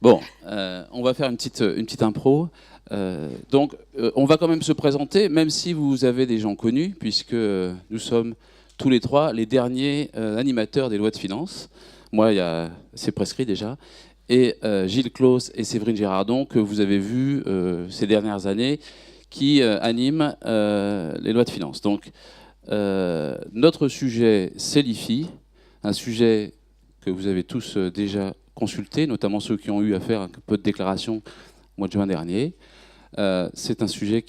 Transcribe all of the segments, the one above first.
Bon, on va faire une petite impro. On va quand même se présenter, même si vous avez des gens connus, puisque nous sommes tous les trois les derniers animateurs des lois de finances. Moi, c'est prescrit déjà. Et Gilles Claus et Séverine Girardon, que vous avez vus ces dernières années, qui animent les lois de finances. Donc, notre sujet, c'est l'IFI, un sujet que vous avez tous déjà consulté, notamment ceux qui ont eu à faire un peu de déclaration au mois de juin dernier. C'est un sujet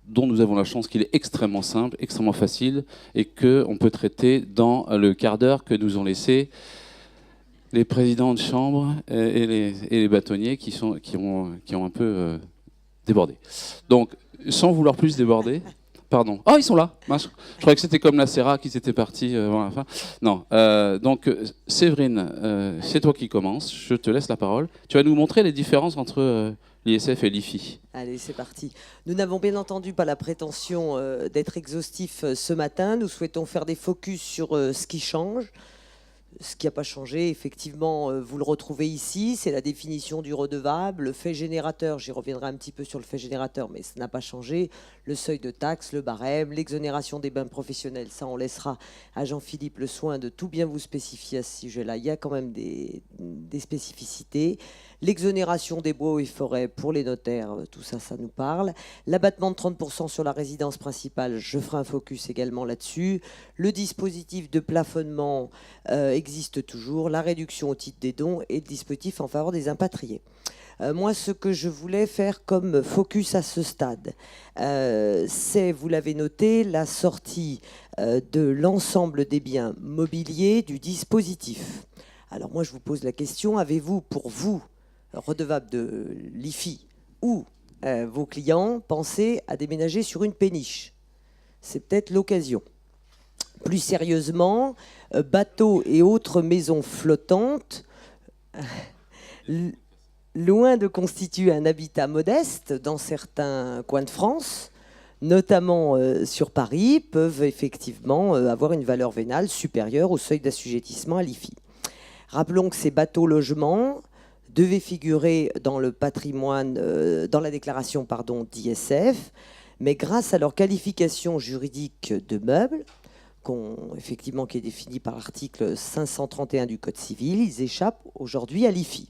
dont nous avons la chance qu'il est extrêmement simple, extrêmement facile, et qu'on peut traiter dans le quart d'heure que nous ont laissé les présidents de chambre et les bâtonniers qui ont un peu débordé. Donc, sans vouloir plus déborder... Pardon. Oh, ils sont là. Mince. Je croyais que c'était comme la Serra qu'ils étaient partis avant la fin. Non. Donc, Séverine, c'est toi qui commences. Je te laisse la parole. Tu vas nous montrer les différences entre l'ISF et l'IFI. Allez, c'est parti. Nous n'avons bien entendu pas la prétention d'être exhaustifs ce matin. Nous souhaitons faire des focus sur ce qui change. Ce qui n'a pas changé, effectivement, vous le retrouvez ici, c'est la définition du redevable, le fait générateur, j'y reviendrai un petit peu sur le fait générateur, mais ça n'a pas changé, le seuil de taxe, le barème, l'exonération des bains professionnels, ça on laissera à Jean-Philippe le soin de tout bien vous spécifier à ce sujet-là, il y a quand même des spécificités. L'exonération des bois et forêts pour les notaires, tout ça, ça nous parle. L'abattement de 30% sur la résidence principale, je ferai un focus également là-dessus. Le dispositif de plafonnement existe toujours. La réduction au titre des dons et le dispositif en faveur des impatriés. Moi, ce que je voulais faire comme focus à ce stade, c'est, vous l'avez noté, la sortie de l'ensemble des biens mobiliers du dispositif. Alors moi, je vous pose la question, avez-vous, pour vous, redevable de l'IFI ou vos clients, pensez à déménager sur une péniche? C'est peut-être l'occasion. Plus sérieusement, bateaux et autres maisons flottantes, loin de constituer un habitat modeste dans certains coins de France, notamment sur Paris, peuvent effectivement avoir une valeur vénale supérieure au seuil d'assujettissement à l'IFI. Rappelons que ces bateaux-logements devaient figurer dans le patrimoine, dans la déclaration d'ISF, mais grâce à leur qualification juridique de meubles, effectivement, qui est définie par l'article 531 du Code civil, ils échappent aujourd'hui à l'IFI.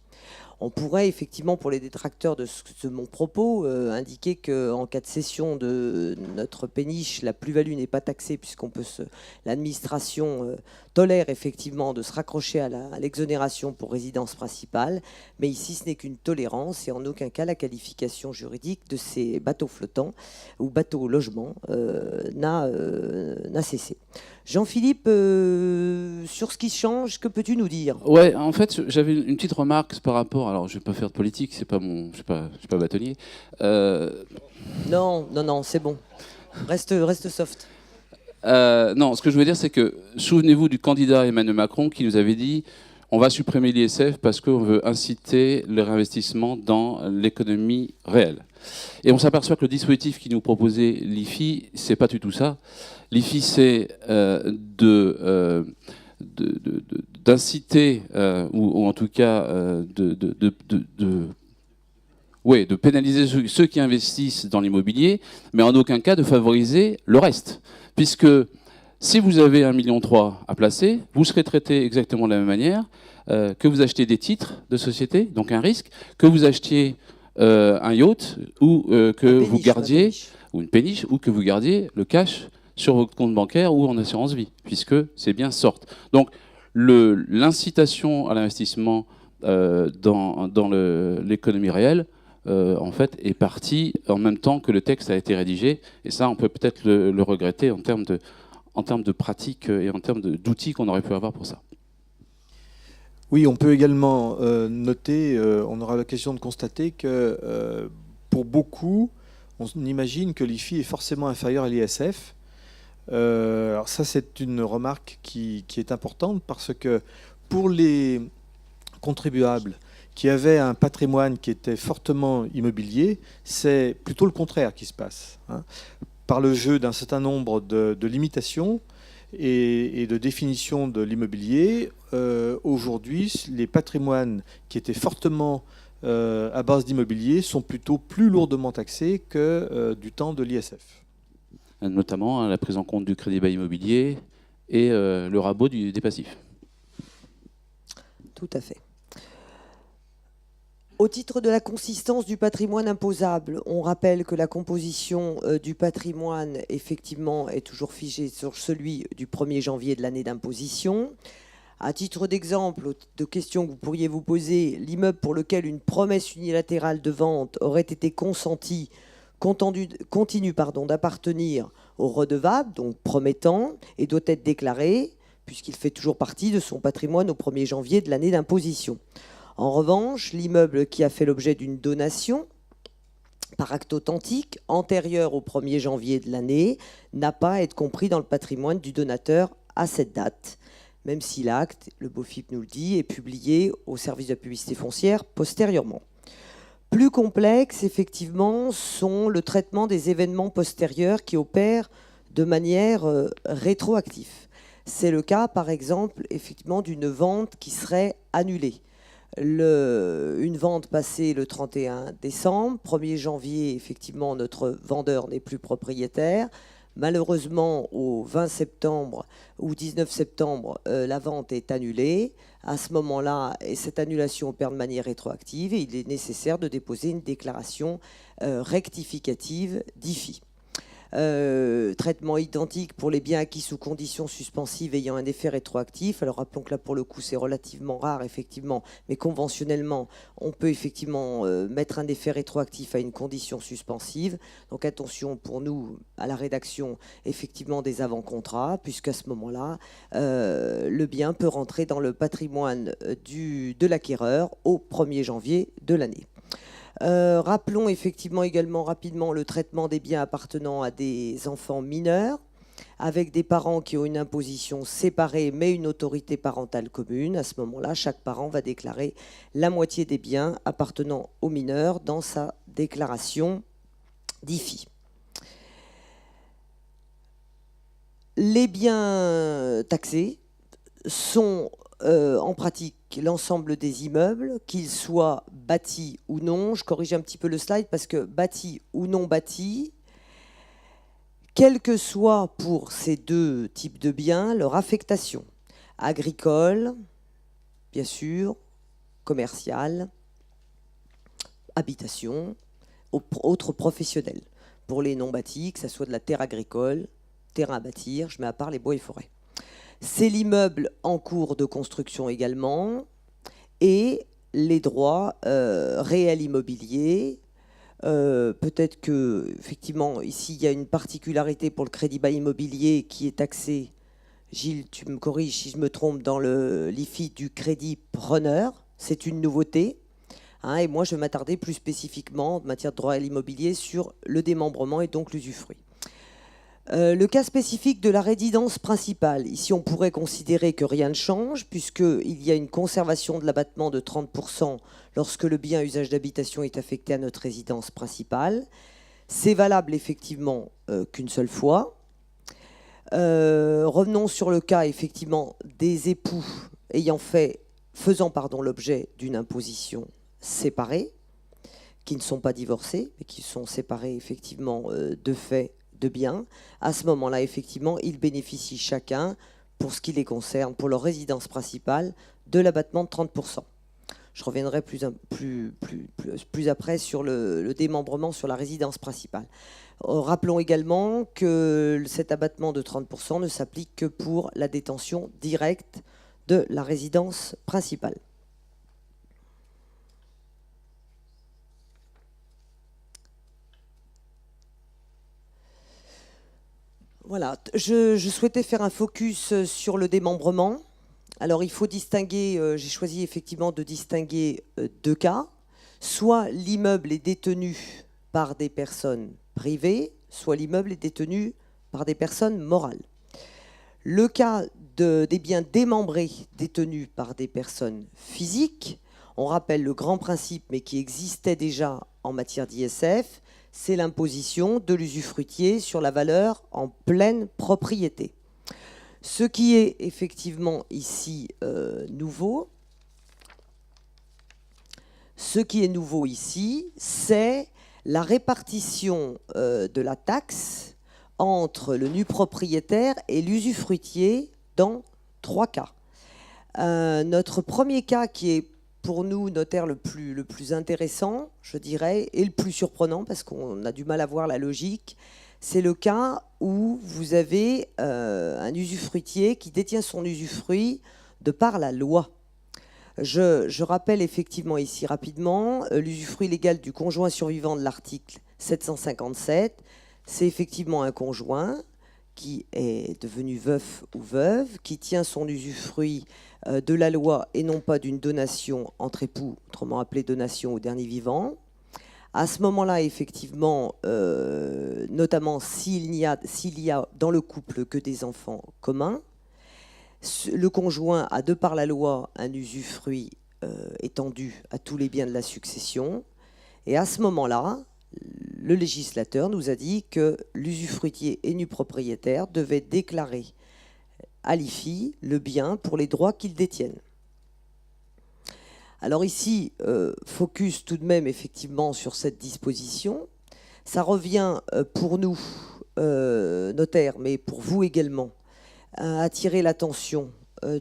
On pourrait effectivement, pour les détracteurs de mon propos, indiquer qu'en cas de cession de notre péniche, la plus-value n'est pas taxée puisqu'on peut l'administration tolère effectivement de se raccrocher à l'exonération pour résidence principale. Mais ici, ce n'est qu'une tolérance et en aucun cas la qualification juridique de ces bateaux flottants ou bateaux logements n'a cessé. Jean-Philippe, sur ce qui change, que peux-tu nous dire? Ouais, en fait, j'avais une petite remarque par rapport. Alors, je vais pas faire de politique, c'est pas je suis pas bâtonnier. Non, c'est bon. Reste soft. Non, ce que je veux dire, c'est que souvenez-vous du candidat Emmanuel Macron qui nous avait dit on va supprimer l'ISF parce qu'on veut inciter le réinvestissement dans l'économie réelle. Et on s'aperçoit que le dispositif qui nous proposait l'IFI, c'est pas du tout ça. L'IFI, c'est d'inciter, ou en tout cas de pénaliser ceux qui investissent dans l'immobilier, mais en aucun cas de favoriser le reste. Puisque si vous avez 1,3 million à placer, vous serez traité exactement de la même manière que vous achetez des titres de société, donc un risque, que vous achetiez un yacht ou que vous gardiez, ou une péniche, ou que vous gardiez le cash sur votre compte bancaire ou en assurance vie, puisque c'est bien sorte. Donc l'incitation à l'investissement dans l'économie réelle, en fait, est partie en même temps que le texte a été rédigé. Et ça, on peut peut-être le regretter en termes de pratique et en termes d'outils qu'on aurait pu avoir pour ça. Oui, on peut également noter, on aura l'occasion de constater que pour beaucoup, on imagine que l'IFI est forcément inférieur à l'ISF. Alors ça, c'est une remarque qui est importante parce que pour les contribuables qui avaient un patrimoine qui était fortement immobilier, c'est plutôt le contraire qui se passe. Par le jeu d'un certain nombre de limitations, et de définition de l'immobilier. Aujourd'hui, les patrimoines qui étaient fortement à base d'immobilier sont plutôt plus lourdement taxés que du temps de l'ISF. Notamment la prise en compte du crédit bail immobilier et le rabot des passifs. Tout à fait. Au titre de la consistance du patrimoine imposable, on rappelle que la composition du patrimoine, effectivement, est toujours figée sur celui du 1er janvier de l'année d'imposition. À titre d'exemple, de questions que vous pourriez vous poser, l'immeuble pour lequel une promesse unilatérale de vente aurait été consentie continue d'appartenir au redevable, donc promettant, et doit être déclaré, puisqu'il fait toujours partie de son patrimoine au 1er janvier de l'année d'imposition. En revanche, l'immeuble qui a fait l'objet d'une donation par acte authentique antérieur au 1er janvier de l'année n'a pas à être compris dans le patrimoine du donateur à cette date, même si l'acte, le BOFIP nous le dit, est publié au service de la publicité foncière postérieurement. Plus complexe, effectivement, sont le traitement des événements postérieurs qui opèrent de manière rétroactive. C'est le cas, par exemple, effectivement, d'une vente qui serait annulée. Une vente passée le 31 décembre, 1er janvier, effectivement, notre vendeur n'est plus propriétaire. Malheureusement, au 20 septembre ou 19 septembre, la vente est annulée. À ce moment-là, et cette annulation opère de manière rétroactive et il est nécessaire de déposer une déclaration rectificative d'IFI. Traitement identique pour les biens acquis sous conditions suspensives ayant un effet rétroactif. Alors rappelons que là pour le coup c'est relativement rare effectivement, mais conventionnellement on peut effectivement mettre un effet rétroactif à une condition suspensive. Donc attention pour nous à la rédaction effectivement des avant-contrats, puisqu'à ce moment-là le bien peut rentrer dans le patrimoine de l'acquéreur au 1er janvier de l'année. Rappelons effectivement également rapidement le traitement des biens appartenant à des enfants mineurs, avec des parents qui ont une imposition séparée mais une autorité parentale commune. À ce moment-là, chaque parent va déclarer la moitié des biens appartenant aux mineurs dans sa déclaration d'IFI. Les biens taxés sont en pratique l'ensemble des immeubles, qu'ils soient bâtis ou non. Je corrige un petit peu le slide parce que bâtis ou non bâtis, quel que soit pour ces deux types de biens leur affectation, agricole, bien sûr, commerciale, habitation, autres professionnels. Pour les non bâtis, que ce soit de la terre agricole, terrain à bâtir, je mets à part les bois et forêts. C'est l'immeuble en cours de construction également et les droits réels immobiliers. Peut-être que effectivement ici il y a une particularité pour le crédit bail immobilier qui est taxé, Gilles tu me corriges si je me trompe, dans l'IFI du crédit preneur. C'est une nouveauté. Et moi je vais m'attarder plus spécifiquement en matière de droit réel immobilier sur le démembrement et donc l'usufruit. Le cas spécifique de la résidence principale, ici on pourrait considérer que rien ne change puisqu'il y a une conservation de l'abattement de 30% lorsque le bien à usage d'habitation est affecté à notre résidence principale. C'est valable effectivement qu'une seule fois. Revenons sur le cas effectivement des époux faisant l'objet d'une imposition séparée, qui ne sont pas divorcés, mais qui sont séparés effectivement de fait de biens. À ce moment-là, effectivement, ils bénéficient chacun, pour ce qui les concerne, pour leur résidence principale, de l'abattement de 30%. Je reviendrai plus après sur le démembrement sur la résidence principale. Rappelons également que cet abattement de 30% ne s'applique que pour la détention directe de la résidence principale. Voilà, je souhaitais faire un focus sur le démembrement. Alors il faut distinguer, j'ai choisi effectivement de distinguer deux cas. Soit l'immeuble est détenu par des personnes privées, soit l'immeuble est détenu par des personnes morales. Le cas des biens démembrés détenus par des personnes physiques, on rappelle le grand principe mais qui existait déjà en matière d'ISF, c'est l'imposition de l'usufruitier sur la valeur en pleine propriété. Ce qui est effectivement ici nouveau, c'est la répartition de la taxe entre le nu propriétaire et l'usufruitier dans 3 cas. Notre premier cas, qui est pour nous, notaires, le plus intéressant, je dirais, et le plus surprenant, parce qu'on a du mal à voir la logique, c'est le cas où vous avez un usufruitier qui détient son usufruit de par la loi. Je rappelle effectivement ici rapidement, l'usufruit légal du conjoint survivant de l'article 757, c'est effectivement un conjoint qui est devenu veuf ou veuve, qui tient son usufruit de la loi et non pas d'une donation entre époux, autrement appelée donation au dernier vivant. À ce moment-là, effectivement, notamment s'il y a dans le couple que des enfants communs, le conjoint a de par la loi un usufruit étendu à tous les biens de la succession. Et à ce moment-là, le législateur nous a dit que l'usufruitier et nu propriétaire devaient déclarer à l'IFI le bien pour les droits qu'ils détiennent. Alors ici, focus tout de même effectivement sur cette disposition. Ça revient pour nous, notaires, mais pour vous également, à attirer l'attention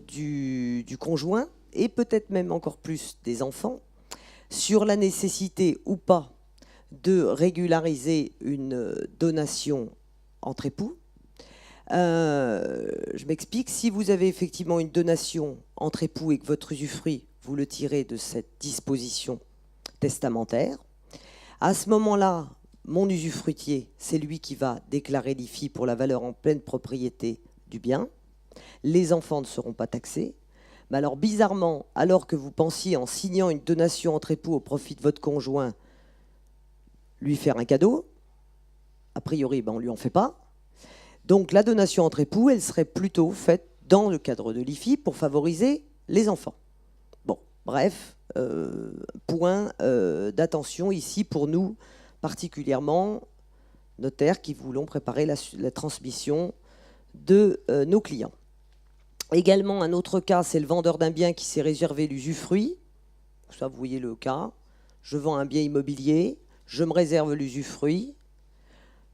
du conjoint et peut-être même encore plus des enfants sur la nécessité ou pas de régulariser une donation entre époux. Je m'explique, si vous avez effectivement une donation entre époux et que votre usufruit, vous le tirez de cette disposition testamentaire, à ce moment-là, mon usufruitier, c'est lui qui va déclarer l'IFI pour la valeur en pleine propriété du bien. Les enfants ne seront pas taxés. Mais alors, bizarrement, alors que vous pensiez en signant une donation entre époux au profit de votre conjoint, lui faire un cadeau, a priori, on ne lui en fait pas. Donc la donation entre époux, elle serait plutôt faite dans le cadre de l'IFI pour favoriser les enfants. Bon, bref, point d'attention ici pour nous, particulièrement notaires qui voulons préparer la transmission de nos clients. Également, un autre cas, c'est le vendeur d'un bien qui s'est réservé l'usufruit. Ça, vous voyez le cas. Je vends un bien immobilier, je me réserve l'usufruit.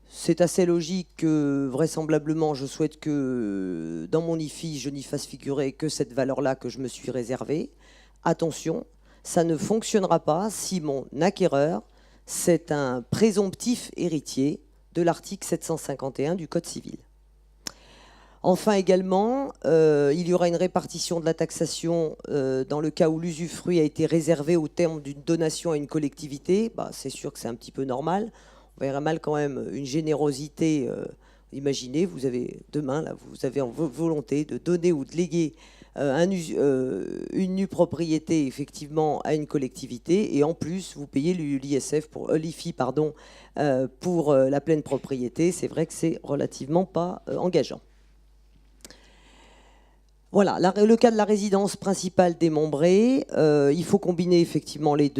C'est assez logique que, vraisemblablement, je souhaite que dans mon IFI, je n'y fasse figurer que cette valeur-là que je me suis réservée. Attention, ça ne fonctionnera pas si mon acquéreur, c'est un présomptif héritier de l'article 751 du Code civil. Enfin également, il y aura une répartition de la taxation dans le cas où l'usufruit a été réservé au terme d'une donation à une collectivité. C'est sûr que c'est un petit peu normal. On verrait mal quand même une générosité. Imaginez, vous avez demain, là, vous avez en volonté de donner ou de léguer une nue propriété effectivement à une collectivité, et en plus vous payez l'ISF pour l'IFI pour la pleine propriété. C'est vrai que c'est relativement pas engageant. Voilà, le cas de la résidence principale démembrée, il faut combiner effectivement les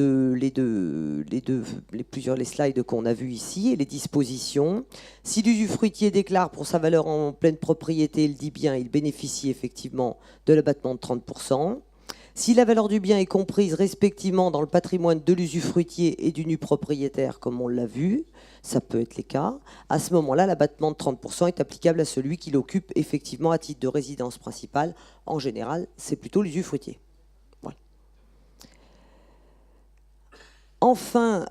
slides qu'on a vus ici et les dispositions. Si l'usufruitier déclare pour sa valeur en pleine propriété, il dit bien, il bénéficie effectivement de l'abattement de 30%. Si la valeur du bien est comprise respectivement dans le patrimoine de l'usufruitier et du nu propriétaire, comme on l'a vu, ça peut être les cas, à ce moment-là, l'abattement de 30% est applicable à celui qui l'occupe effectivement à titre de résidence principale. En général, c'est plutôt l'usufruitier. Voilà. Enfin,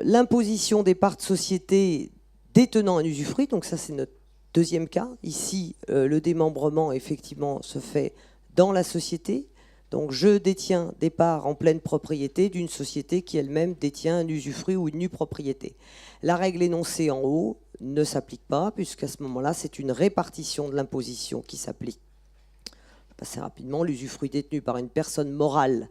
l'imposition des parts de société détenant un usufruit, donc ça c'est notre deuxième cas. Ici, le démembrement effectivement se fait dans la société. Donc je détiens des parts en pleine propriété d'une société qui elle-même détient un usufruit ou une nue propriété. La règle énoncée en haut ne s'applique pas, puisqu'à ce moment-là, c'est une répartition de l'imposition qui s'applique. Je vais passer rapidement. L'usufruit détenu par une personne morale,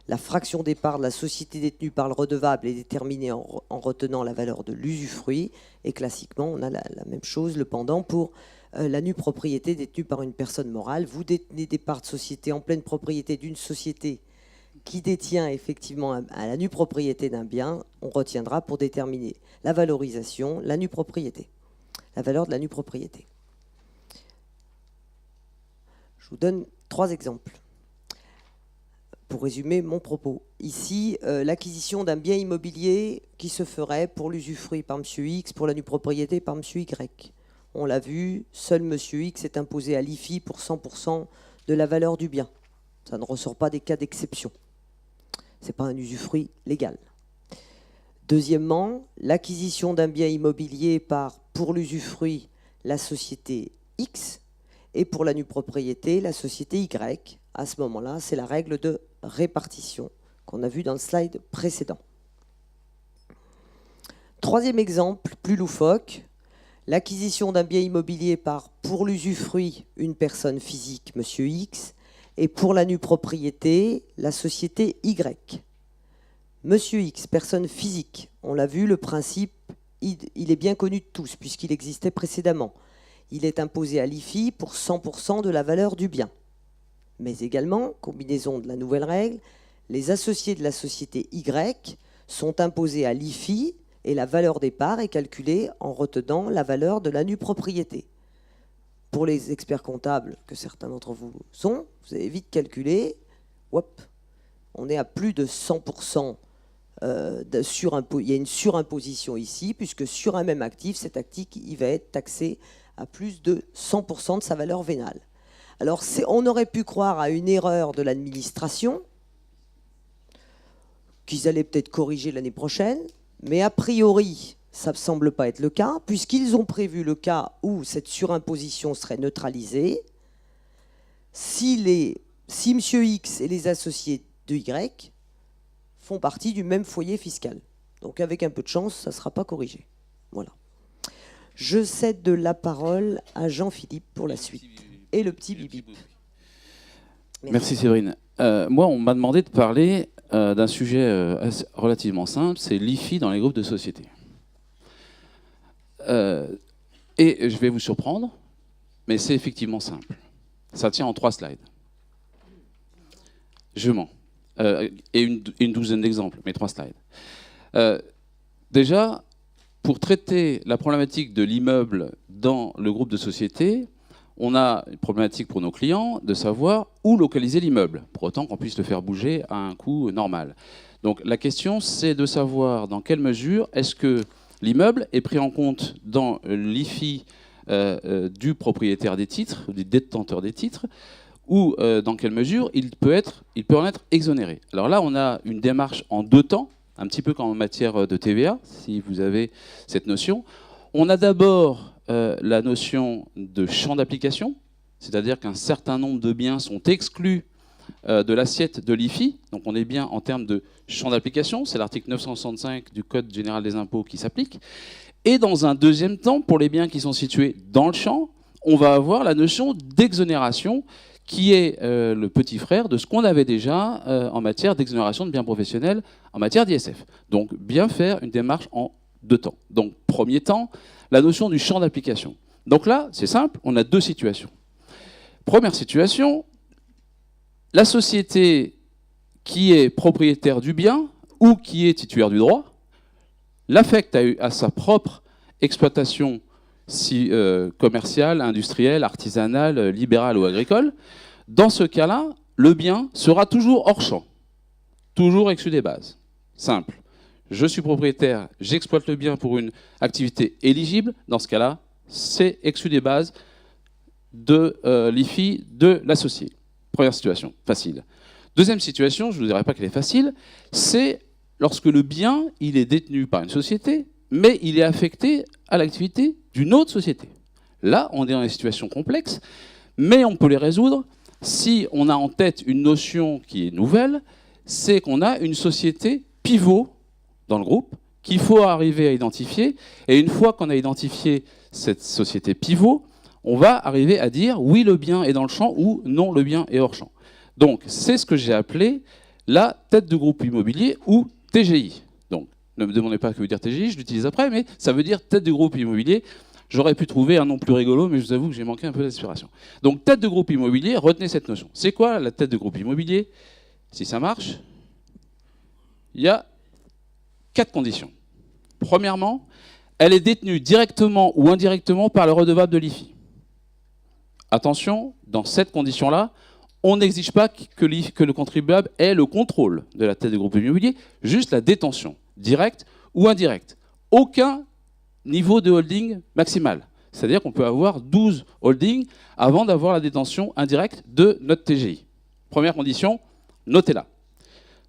la fraction des parts de la société détenue par le redevable est déterminée en retenant la valeur de l'usufruit. Et classiquement, on a la même chose, le pendant pour la nue propriété détenue par une personne morale. Vous détenez des parts de société en pleine propriété d'une société qui détient effectivement à la nue propriété d'un bien. On retiendra pour déterminer la valorisation, la nue propriété, la valeur de la nue propriété. Je vous donne 3 exemples. Pour résumer mon propos, ici, l'acquisition d'un bien immobilier qui se ferait pour l'usufruit par M. X, pour la nue propriété par M. Y. On l'a vu, seul M. X est imposé à l'IFI pour 100% de la valeur du bien. Ça ne ressort pas des cas d'exception. Ce n'est pas un usufruit légal. Deuxièmement, l'acquisition d'un bien immobilier par, pour l'usufruit, la société X et pour la nue propriété, la société Y. À ce moment-là, c'est la règle de répartition qu'on a vue dans le slide précédent. Troisième exemple, plus loufoque, l'acquisition d'un bien immobilier par, pour l'usufruit, une personne physique, M. X, et pour la nue propriété, la société Y. M. X, personne physique, on l'a vu, le principe, il est bien connu de tous, puisqu'il existait précédemment. Il est imposé à l'IFI pour 100% de la valeur du bien. Mais également, combinaison de la nouvelle règle, les associés de la société Y sont imposés à l'IFI et la valeur des parts est calculée en retenant la valeur de la nue propriété. Pour les experts comptables, que certains d'entre vous sont, vous avez vite calculé, hop, on est à plus de 100%. Il y a une surimposition ici, puisque sur un même actif, cet actif il va être taxé à plus de 100% de sa valeur vénale. Alors, on aurait pu croire à une erreur de l'administration, qu'ils allaient peut-être corriger l'année prochaine, mais a priori, ça ne semble pas être le cas, puisqu'ils ont prévu le cas où cette surimposition serait neutralisée si M. X et les associés de Y font partie du même foyer fiscal. Donc, avec un peu de chance, ça ne sera pas corrigé. Voilà. Je cède la parole à Jean-Philippe pour la suite. Et le petit Bibi. Merci Séverine. Moi, on m'a demandé de parler d'un sujet relativement simple, c'est l'IFI dans les groupes de sociétés. Et je vais vous surprendre, mais c'est effectivement simple. Ça tient en 3 slides. Je mens. Et une douzaine d'exemples, mais 3 slides. Déjà, pour traiter la problématique de l'immeuble dans le groupe de sociétés, on a une problématique pour nos clients de savoir où localiser l'immeuble, pour autant qu'on puisse le faire bouger à un coût normal. Donc la question, c'est de savoir dans quelle mesure est-ce que l'immeuble est pris en compte dans l'IFI du propriétaire des titres, du détenteur des titres, ou dans quelle mesure il peut en être exonéré. Alors là, on a une démarche en 2 temps, un petit peu comme en matière de TVA, si vous avez cette notion. On a d'abord la notion de champ d'application, c'est-à-dire qu'un certain nombre de biens sont exclus de l'assiette de l'IFI. Donc on est bien en termes de champ d'application, c'est l'article 965 du Code général des impôts qui s'applique. Et dans un deuxième temps, pour les biens qui sont situés dans le champ, on va avoir la notion d'exonération qui est le petit frère de ce qu'on avait déjà en matière d'exonération de biens professionnels en matière d'ISF. Donc bien faire une démarche en 2 temps. Donc premier temps, la notion du champ d'application. Donc là, c'est simple, on a 2 situations. Première situation, la société qui est propriétaire du bien ou qui est titulaire du droit l'affecte à sa propre exploitation commerciale, industrielle, artisanale, libérale ou agricole. Dans ce cas-là, le bien sera toujours hors champ, toujours exclu des bases. Simple. Je suis propriétaire, j'exploite le bien pour une activité éligible. Dans ce cas-là, c'est exclu des bases de l'IFI de l'associé. Première situation, facile. Deuxième situation, je ne vous dirai pas qu'elle est facile, c'est lorsque le bien il est détenu par une société, mais il est affecté à l'activité d'une autre société. Là, on est dans des situations complexes, mais on peut les résoudre si on a en tête une notion qui est nouvelle, c'est qu'on a une société pivot dans le groupe qu'il faut arriver à identifier. Et une fois qu'on a identifié cette société pivot, on va arriver à dire oui, le bien est dans le champ ou non, le bien est hors champ. Donc, c'est ce que j'ai appelé la tête de groupe immobilier ou TGI. Donc, ne me demandez pas ce que veut dire TGI, je l'utilise après, mais ça veut dire tête de groupe immobilier. J'aurais pu trouver un nom plus rigolo, mais je vous avoue que j'ai manqué un peu d'inspiration. Donc, tête de groupe immobilier, retenez cette notion. C'est quoi la tête de groupe immobilier? Si ça marche, il y a 4 conditions. Premièrement, elle est détenue directement ou indirectement par le redevable de l'IFI. Attention, dans cette condition-là, on n'exige pas que le contribuable ait le contrôle de la tête de groupe immobilier, juste la détention, directe ou indirecte. Aucun niveau de holding maximal. C'est-à-dire qu'on peut avoir 12 holdings avant d'avoir la détention indirecte de notre TGI. Première condition, notez-la.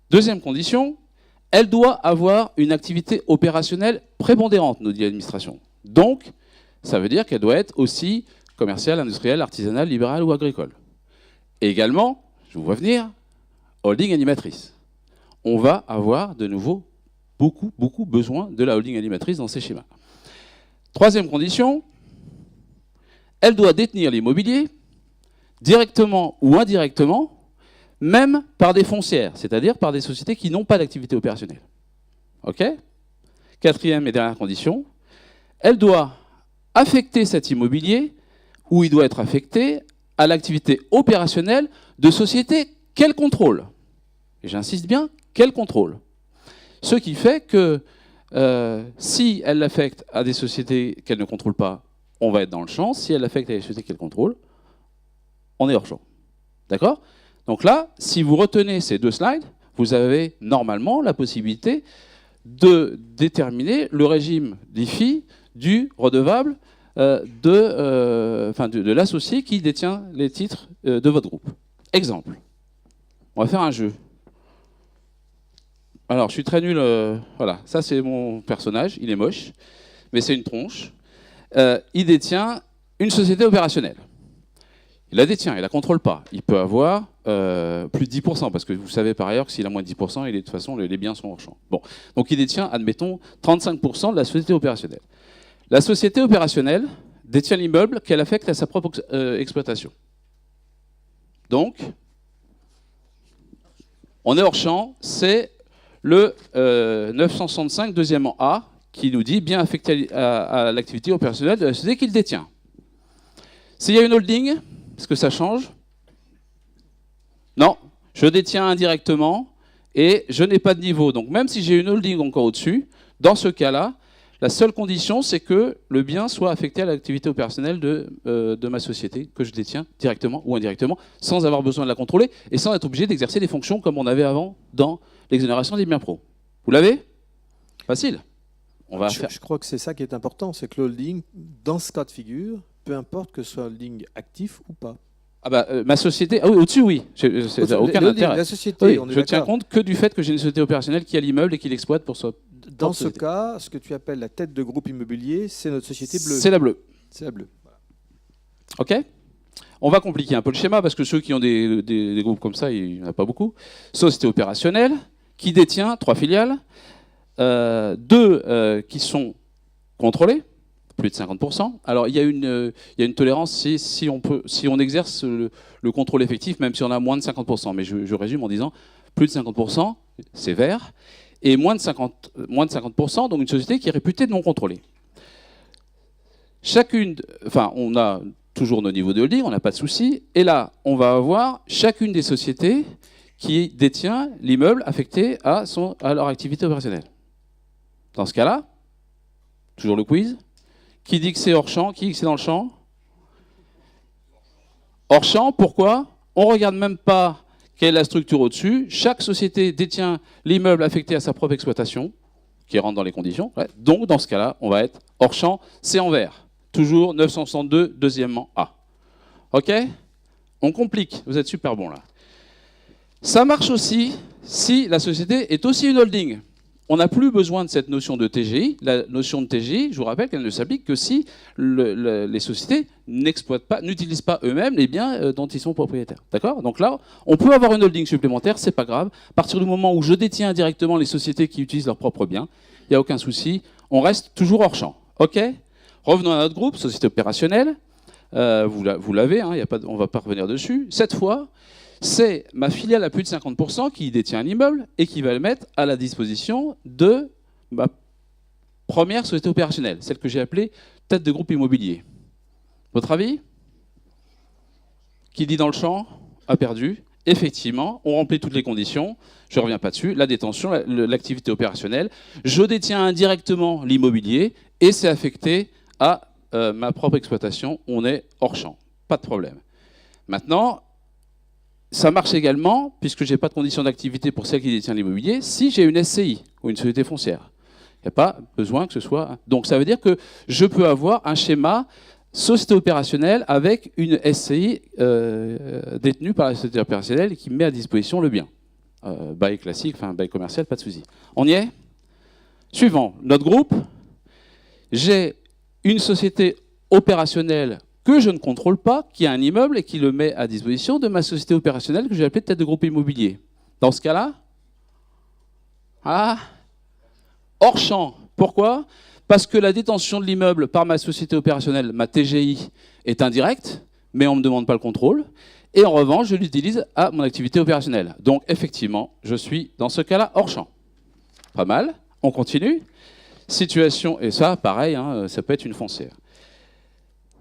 Deuxième condition, elle doit avoir une activité opérationnelle prépondérante, nous dit l'administration. Donc, ça veut dire qu'elle doit être aussi commerciale, industrielle, artisanale, libérale ou agricole. Et également, je vous vois venir, holding animatrice. On va avoir de nouveau beaucoup besoin de la holding animatrice dans ces schémas. Troisième condition, elle doit détenir l'immobilier directement ou indirectement, même par des foncières, c'est-à-dire par des sociétés qui n'ont pas d'activité opérationnelle. OK ? Quatrième et dernière condition, elle doit affecter cet immobilier, ou il doit être affecté à l'activité opérationnelle de sociétés qu'elle contrôle. Et j'insiste bien, qu'elle contrôle. Ce qui fait que si elle l'affecte à des sociétés qu'elle ne contrôle pas, on va être dans le champ. Si elle l'affecte à des sociétés qu'elle contrôle, on est hors champ. D'accord ? Donc là, si vous retenez ces deux slides, vous avez normalement la possibilité de déterminer le régime d'IFI du redevable de l'associé qui détient les titres de votre groupe. Exemple. On va faire un jeu. Alors, je suis très nul. Voilà, ça c'est mon personnage. Il est moche, mais c'est une tronche. Il détient une société opérationnelle. Il la détient, il ne la contrôle pas. Il peut avoir plus de 10%, parce que vous savez par ailleurs que s'il a moins de 10%, de toute façon, les biens sont hors champ. Bon. Donc il détient, admettons, 35% de la société opérationnelle. La société opérationnelle détient l'immeuble qu'elle affecte à sa propre exploitation. Donc, on est hors champ, c'est le 965, deuxièmement A, qui nous dit bien affecté à l'activité opérationnelle de la société qu'il détient. S'il y a une holding, est-ce que ça change? Non, je détiens indirectement et je n'ai pas de niveau. Donc même si j'ai une holding encore au-dessus, dans ce cas-là, la seule condition, c'est que le bien soit affecté à l'activité opérationnelle de ma société, que je détiens directement ou indirectement, sans avoir besoin de la contrôler et sans être obligé d'exercer des fonctions comme on avait avant dans l'exonération des biens pro. Vous l'avez? Facile. On va faire. Je crois que c'est ça qui est important, c'est que le holding, dans ce cas de figure, peu importe que ce soit un holding actif ou pas. Ah bah, ma société, ah oui, au-dessus, oui, c'est aucun intérêt. La société, oui, on est je tiens compte que du fait que j'ai une société opérationnelle qui a l'immeuble et qui l'exploite pour soi. Dans ce cas, ce que tu appelles la tête de groupe immobilier, c'est notre société bleue. C'est la bleue. C'est la bleue. Voilà. OK. On va compliquer un peu le schéma parce que ceux qui ont des groupes comme ça, il n'y en a pas beaucoup. Société opérationnelle qui détient 3 filiales, 2 qui sont contrôlées, plus de 50%. Alors il y a une tolérance si on exerce le contrôle effectif, même si on a moins de 50%. Mais je résume en disant plus de 50%, c'est vert, et moins de 50%, donc une société qui est réputée non contrôlée. On a toujours nos niveaux de holding, on n'a pas de souci. Et là, on va avoir chacune des sociétés qui détient l'immeuble affecté à leur activité opérationnelle. Dans ce cas-là, toujours le quiz. Qui dit que c'est hors champ? Qui dit que c'est dans le champ? Hors champ, pourquoi? On ne regarde même pas quelle est la structure au-dessus. Chaque société détient l'immeuble affecté à sa propre exploitation, qui rentre dans les conditions. Ouais. Donc, dans ce cas-là, on va être hors champ, c'est en vert. Toujours 962, deuxièmement A. OK? On complique. Vous êtes super bon là. Ça marche aussi si la société est aussi une holding. On n'a plus besoin de cette notion de TGI. La notion de TGI, je vous rappelle qu'elle ne s'applique que si les sociétés n'utilisent pas eux-mêmes les biens dont ils sont propriétaires. D'accord? Donc là, on peut avoir une holding supplémentaire, c'est pas grave. À partir du moment où je détiens indirectement les sociétés qui utilisent leurs propres biens, il n'y a aucun souci. On reste toujours hors champ. OK? Revenons à notre groupe, société opérationnelle. Vous l'avez, hein, on ne va pas revenir dessus. Cette fois, c'est ma filiale à plus de 50% qui détient un immeuble et qui va le mettre à la disposition de ma première société opérationnelle, celle que j'ai appelée tête de groupe immobilier. Votre avis? Qui dit dans le champ a perdu. Effectivement, on remplit toutes les conditions, je ne reviens pas dessus, la détention, l'activité opérationnelle. Je détiens indirectement l'immobilier et c'est affecté à ma propre exploitation, on est hors champ. pas de problème. Maintenant, ça marche également, puisque je n'ai pas de condition d'activité pour celle qui détient l'immobilier, si j'ai une SCI ou une société foncière. Il n'y a pas besoin que ce soit... Donc ça veut dire que je peux avoir un schéma société opérationnelle avec une SCI détenue par la société opérationnelle et qui met à disposition le bien. Bail classique, enfin bail commercial, pas de souci. On y est? Suivant, notre groupe, j'ai une société opérationnelle que je ne contrôle pas, qui a un immeuble et qui le met à disposition de ma société opérationnelle que j'ai appelée tête de groupe immobilier. Dans ce cas-là, hors champ. Pourquoi? Parce que la détention de l'immeuble par ma société opérationnelle, ma TGI, est indirecte, mais on ne me demande pas le contrôle. Et en revanche, je l'utilise à mon activité opérationnelle. Donc effectivement, je suis dans ce cas-là hors champ. Pas mal. On continue. Situation, et ça, pareil, hein, ça peut être une foncière.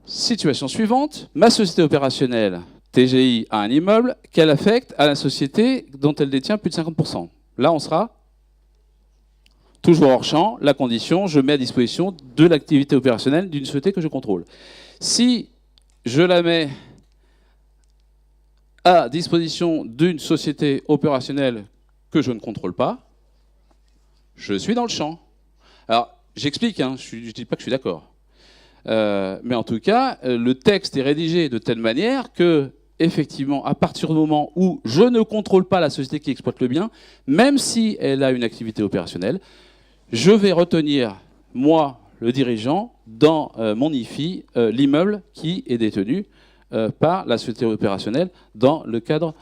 Situation suivante, ma société opérationnelle, TGI, a un immeuble qu'elle affecte à la société dont elle détient plus de 50%. Là, on sera toujours hors champ, la condition, je mets à disposition de l'activité opérationnelle d'une société que je contrôle. Si je la mets à disposition d'une société opérationnelle que je ne contrôle pas, je suis dans le champ. Alors, j'explique, hein, je ne dis pas que je suis d'accord. Mais en tout cas, le texte est rédigé de telle manière que, effectivement, à partir du moment où je ne contrôle pas la société qui exploite le bien, même si elle a une activité opérationnelle, je vais retenir, moi, le dirigeant, dans mon IFI, l'immeuble qui est détenu par la société opérationnelle dans le cadre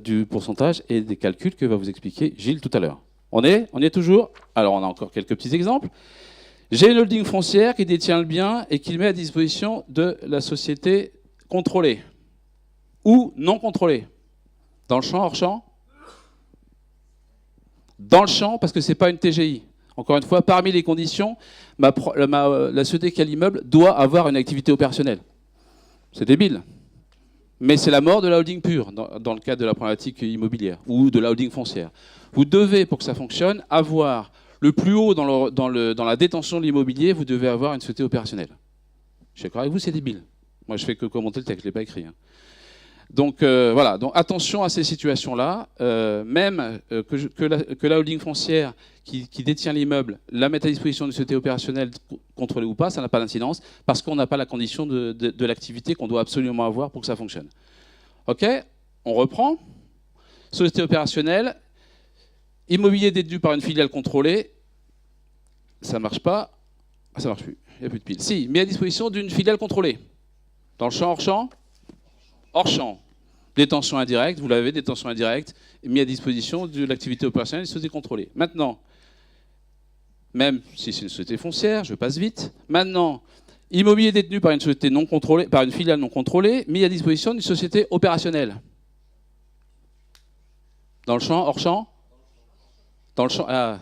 du pourcentage et des calculs que va vous expliquer Gilles tout à l'heure. On est toujours? Alors, on a encore quelques petits exemples. J'ai une holding foncière qui détient le bien et qui le met à disposition de la société contrôlée ou non contrôlée. Dans le champ, hors champ? Dans le champ, parce que ce n'est pas une TGI. Encore une fois, parmi les conditions, la société qui a l'immeuble doit avoir une activité opérationnelle. C'est débile. Mais c'est la mort de la holding pure, dans le cadre de la problématique immobilière, ou de la holding foncière. Vous devez, pour que ça fonctionne, avoir le plus haut dans la détention de l'immobilier, vous devez avoir une société opérationnelle. Je suis d'accord avec vous, c'est débile. Moi, je fais que commenter le texte, je ne l'ai pas écrit. Hein. Donc voilà, donc attention à ces situations-là. Même que la holding foncière qui détient l'immeuble la mette à disposition d'une société opérationnelle contrôlée ou pas, ça n'a pas d'incidence parce qu'on n'a pas la condition de l'activité qu'on doit absolument avoir pour que ça fonctionne. Ok, on reprend. Société opérationnelle, immobilier détenu par une filiale contrôlée, ça ne marche pas, ça ne marche plus, il n'y a plus de pile. Si, mis à disposition d'une filiale contrôlée. Dans le champ, hors champ? Hors champ. Détention indirecte, vous l'avez, détention indirecte, mis à disposition de l'activité opérationnelle et société contrôlée. Maintenant, même si c'est une société foncière, je passe vite. Maintenant, immobilier détenu par une société non contrôlée, par une filiale non contrôlée, mis à disposition d'une société opérationnelle. Dans le champ, hors champ? Dans le champ. Ah,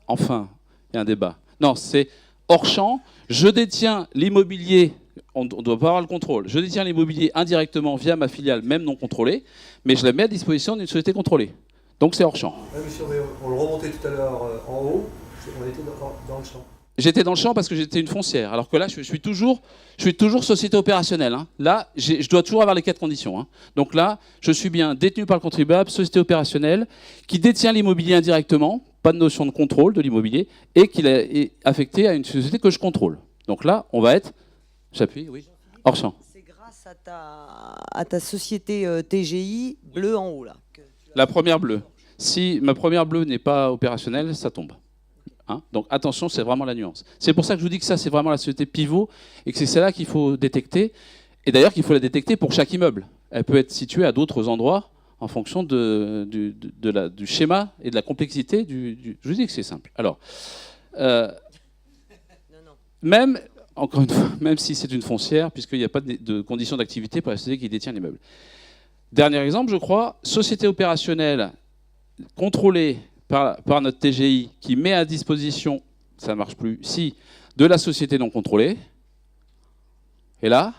enfin, il y a un débat. Non, c'est hors champ. Je détiens l'immobilier. On ne doit pas avoir le contrôle. Je détiens l'immobilier indirectement via ma filiale, même non contrôlée, mais je la mets à disposition d'une société contrôlée. Donc c'est hors champ. Ouais, monsieur, on le remontait tout à l'heure en haut, on était dans le champ. J'étais dans le champ parce que j'étais une foncière, alors que là, je suis toujours société opérationnelle. Hein. Là, je dois toujours avoir les 4 conditions. Hein. Donc là, je suis bien détenu par le contribuable, société opérationnelle, qui détient l'immobilier indirectement, pas de notion de contrôle de l'immobilier, et qui est affecté à une société que je contrôle. Donc là, on va être... J'appuie, oui. Hors champ. C'est grâce à ta société TGI bleue en haut là. La première bleue. Si ma première bleue n'est pas opérationnelle, ça tombe. Hein, donc attention, c'est vraiment la nuance. C'est pour ça que je vous dis que ça, c'est vraiment la société pivot et que c'est celle-là qu'il faut détecter. Et d'ailleurs qu'il faut la détecter pour chaque immeuble. Elle peut être située à d'autres endroits en fonction du schéma et de la complexité. Je vous dis que c'est simple. Alors, même... Encore une fois, même si c'est une foncière, puisqu'il n'y a pas de conditions d'activité pour la société qui détient l'immeuble. Dernier exemple, je crois, société opérationnelle contrôlée par notre TGI qui met à disposition, ça ne marche plus, si, de la société non contrôlée. Et là,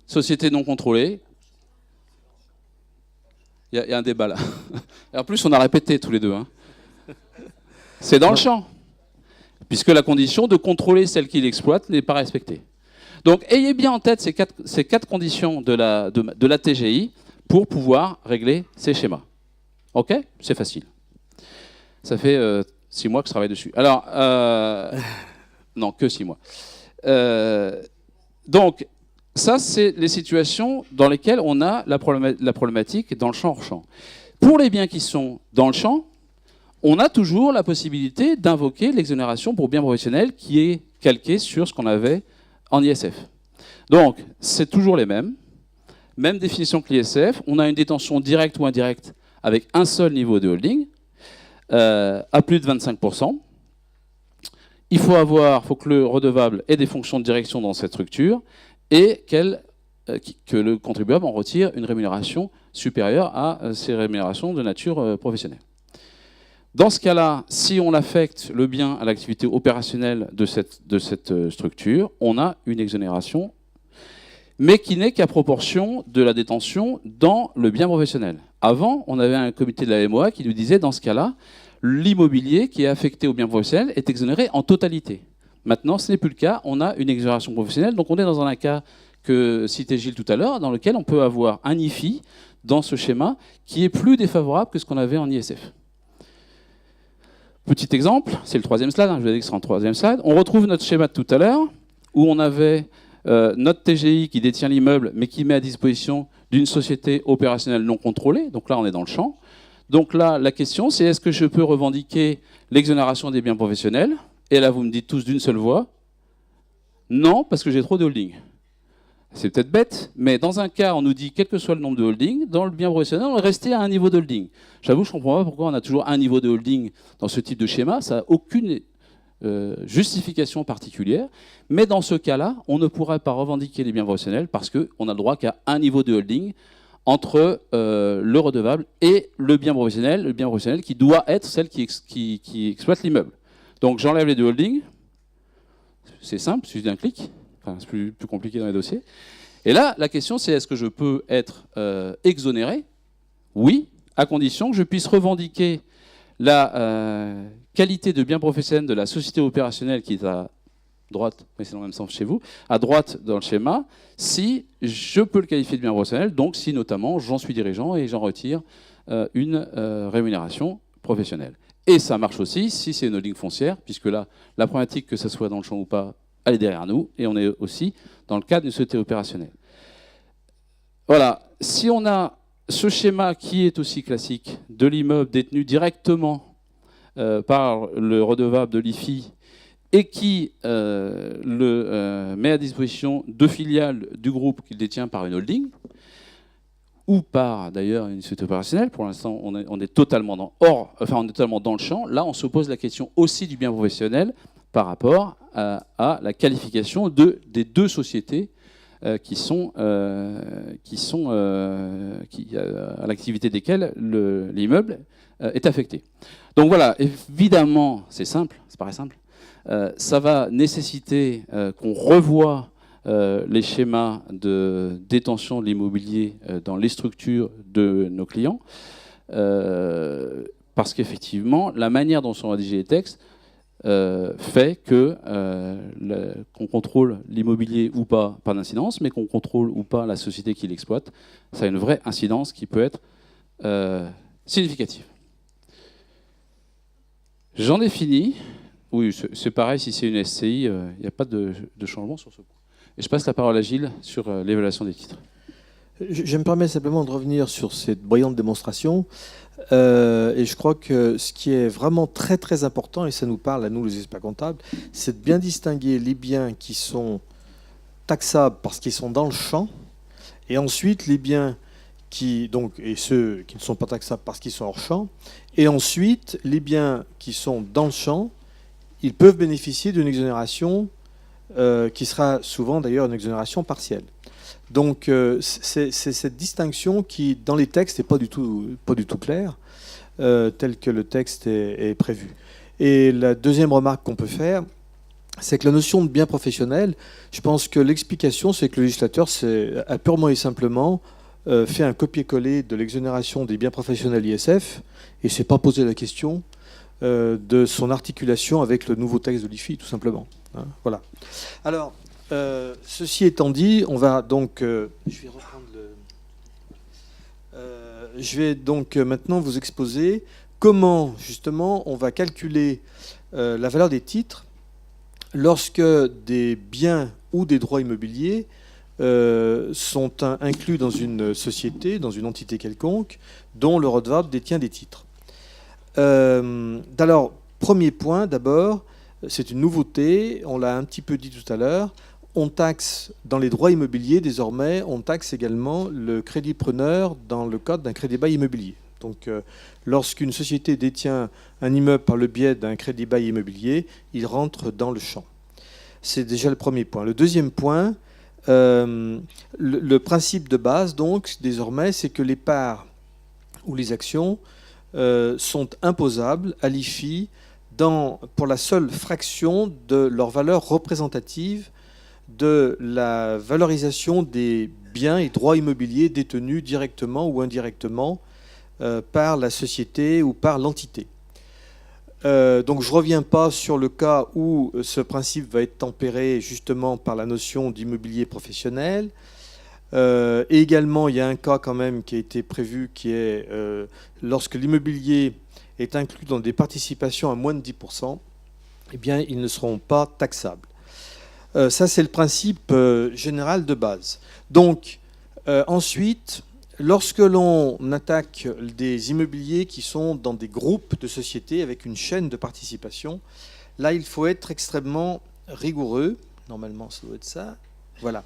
société non contrôlée. Il y a un débat là. Et en plus, on a répété tous les deux. Hein. C'est dans le champ. Puisque la condition de contrôler celle qui l'exploite n'est pas respectée. Donc ayez bien en tête ces quatre conditions de la TGI pour pouvoir régler ces schémas. OK? C'est facile. Ça fait 6 mois que je travaille dessus. Alors, non, que 6 mois. Donc, ça, c'est les situations dans lesquelles on a la problématique dans le champ hors champ. Pour les biens qui sont dans le champ, on a toujours la possibilité d'invoquer l'exonération pour biens professionnels qui est calquée sur ce qu'on avait en ISF. Donc, c'est toujours les mêmes. Même définition que l'ISF. On a une détention directe ou indirecte avec un seul niveau de holding, à plus de 25%. Il faut que le redevable ait des fonctions de direction dans cette structure et que le contribuable en retire une rémunération supérieure à ces rémunérations de nature professionnelle. Dans ce cas-là, si on affecte le bien à l'activité opérationnelle de cette structure, on a une exonération, mais qui n'est qu'à proportion de la détention dans le bien professionnel. Avant, on avait un comité de la MOA qui nous disait, dans ce cas-là, l'immobilier qui est affecté au bien professionnel est exonéré en totalité. Maintenant, ce n'est plus le cas, on a une exonération professionnelle, donc on est dans un cas que citait Gilles tout à l'heure, dans lequel on peut avoir un IFI dans ce schéma qui est plus défavorable que ce qu'on avait en ISF. Petit exemple, c'est le 3e slide, je vous ai dit que ce sera le 3e slide. On retrouve notre schéma de tout à l'heure, où on avait notre TGI qui détient l'immeuble, mais qui met à disposition d'une société opérationnelle non contrôlée. Donc là, on est dans le champ. Donc là, la question, c'est est-ce que je peux revendiquer l'exonération des biens professionnels? Et là, vous me dites tous d'une seule voix, non, parce que j'ai trop de holding. C'est peut-être bête, mais dans un cas, on nous dit, quel que soit le nombre de holdings, dans le bien professionnel, on est resté à un niveau de holding. J'avoue, je ne comprends pas pourquoi on a toujours un niveau de holding dans ce type de schéma. Ça n'a aucune justification particulière. Mais dans ce cas-là, on ne pourrait pas revendiquer les biens professionnels parce qu'on a le droit qu'à un niveau de holding entre le redevable et le bien professionnel qui doit être celle qui exploite l'immeuble. Donc j'enlève les deux holdings. C'est simple, il suffit d'un clic. Enfin, c'est plus compliqué dans les dossiers. Et là, la question, c'est est-ce que je peux être exonéré? Oui, à condition que je puisse revendiquer la qualité de bien professionnel de la société opérationnelle qui est à droite, mais c'est dans le même sens chez vous, à droite dans le schéma, si je peux le qualifier de bien professionnel, donc si notamment j'en suis dirigeant et j'en retire une rémunération professionnelle. Et ça marche aussi si c'est une holding foncière, puisque là, la problématique que ce soit dans le champ ou pas, elle est derrière nous, et on est aussi dans le cadre d'une société opérationnelle. Voilà, si on a ce schéma qui est aussi classique de l'immeuble détenu directement par le redevable de l'IFI et qui met à disposition deux filiales du groupe qu'il détient par une holding, ou par d'ailleurs une société opérationnelle, pour l'instant on est totalement dans le champ, là on se pose la question aussi du bien professionnel par rapport à la qualification des deux sociétés à l'activité desquelles l'immeuble est affecté. Donc voilà, évidemment, c'est simple, ça paraît simple, ça va nécessiter qu'on revoie les schémas de détention de l'immobilier dans les structures de nos clients, parce qu'effectivement, la manière dont sont rédigés les textes fait qu'on contrôle l'immobilier ou pas par d'incidence, mais qu'on contrôle ou pas la société qui l'exploite, ça a une vraie incidence qui peut être significative. J'en ai fini. Oui, c'est pareil, si c'est une SCI, il n'y a pas de changement sur ce point. Et je passe la parole à Gilles sur l'évaluation des titres. Je me permets simplement de revenir sur cette brillante démonstration. Et je crois que ce qui est vraiment très très important, et ça nous parle à nous les experts comptables, c'est de bien distinguer les biens qui sont taxables parce qu'ils sont dans le champ, et ensuite les biens et ceux qui ne sont pas taxables parce qu'ils sont hors champ, et ensuite les biens qui sont dans le champ, ils peuvent bénéficier d'une exonération qui sera souvent d'ailleurs une exonération partielle. Donc c'est cette distinction qui, dans les textes, n'est pas du tout claire, tel que le texte est prévu. Et la deuxième remarque qu'on peut faire, c'est que la notion de bien professionnel, je pense que l'explication, c'est que le législateur a purement et simplement fait un copier-coller de l'exonération des biens professionnels ISF et ne s'est pas posé la question de son articulation avec le nouveau texte de l'IFI, tout simplement. Hein, voilà. Alors, Ceci étant dit, on va donc... je vais donc maintenant vous exposer comment, justement, on va calculer la valeur des titres lorsque des biens ou des droits immobiliers sont inclus dans une société, dans une entité quelconque, dont le redevable détient des titres. Alors, premier point, d'abord, c'est une nouveauté, on l'a un petit peu dit tout à l'heure, on taxe dans les droits immobiliers, désormais, on taxe également le crédit preneur dans le cadre d'un crédit-bail immobilier. Donc, lorsqu'une société détient un immeuble par le biais d'un crédit-bail immobilier, il rentre dans le champ. C'est déjà le premier point. Le deuxième point, le principe de base, donc, désormais, c'est que les parts ou les actions sont imposables à l'IFI pour la seule fraction de leur valeur représentative de la valorisation des biens et droits immobiliers détenus directement ou indirectement par la société ou par l'entité. Donc je ne reviens pas sur le cas où ce principe va être tempéré justement par la notion d'immobilier professionnel. Et également, il y a un cas quand même qui a été prévu qui est lorsque l'immobilier est inclus dans des participations à moins de 10%, eh bien, ils ne seront pas taxables. Ça, c'est le principe général de base. Donc, ensuite, lorsque l'on attaque des immobiliers qui sont dans des groupes de sociétés avec une chaîne de participation, là, il faut être extrêmement rigoureux. Normalement, ça doit être ça. Voilà.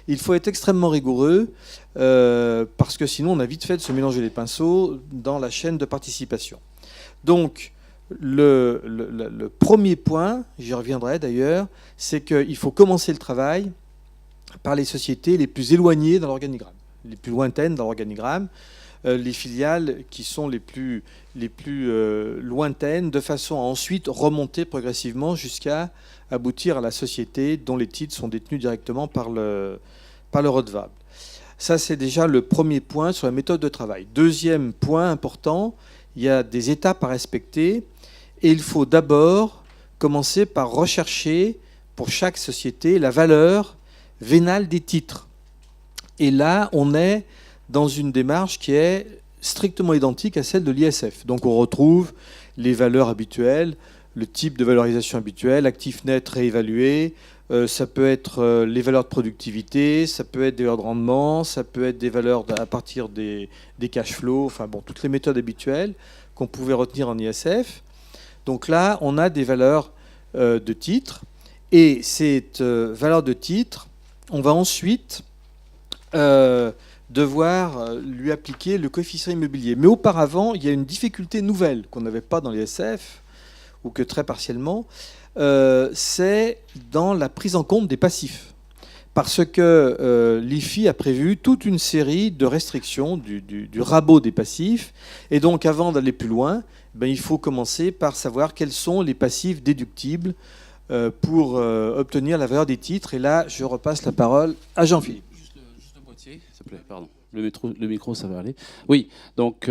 Il faut être extrêmement rigoureux parce que sinon, on a vite fait de se mélanger les pinceaux dans la chaîne de participation. Donc, le premier point, j'y reviendrai d'ailleurs, c'est qu'il faut commencer le travail par les sociétés les plus éloignées dans l'organigramme, les plus lointaines dans l'organigramme, les filiales qui sont les plus lointaines, de façon à ensuite remonter progressivement jusqu'à aboutir à la société dont les titres sont détenus directement par le redevable. Ça, c'est déjà le premier point sur la méthode de travail. Deuxième point important, il y a des étapes à respecter. Et il faut d'abord commencer par rechercher pour chaque société la valeur vénale des titres. Et là, on est dans une démarche qui est strictement identique à celle de l'ISF. Donc on retrouve les valeurs habituelles, le type de valorisation habituelle, actif net réévalué, ça peut être les valeurs de productivité, ça peut être des valeurs de rendement, ça peut être des valeurs à partir des cash flows, enfin bon, toutes les méthodes habituelles qu'on pouvait retenir en ISF. Donc là, on a des valeurs de titres. Et cette valeur de titre, on va ensuite devoir lui appliquer le coefficient immobilier. Mais auparavant, il y a une difficulté nouvelle qu'on n'avait pas dans l'ISF, ou que très partiellement, c'est dans la prise en compte des passifs. Parce que l'IFI a prévu toute une série de restrictions du rabot des passifs. Et donc, avant d'aller plus loin, il faut commencer par savoir quels sont les passifs déductibles pour obtenir la valeur des titres. Et là, je repasse la parole à Jean-Philippe. Juste le boîtier, s'il te plaît, pardon. Le micro, ça va aller. Oui, donc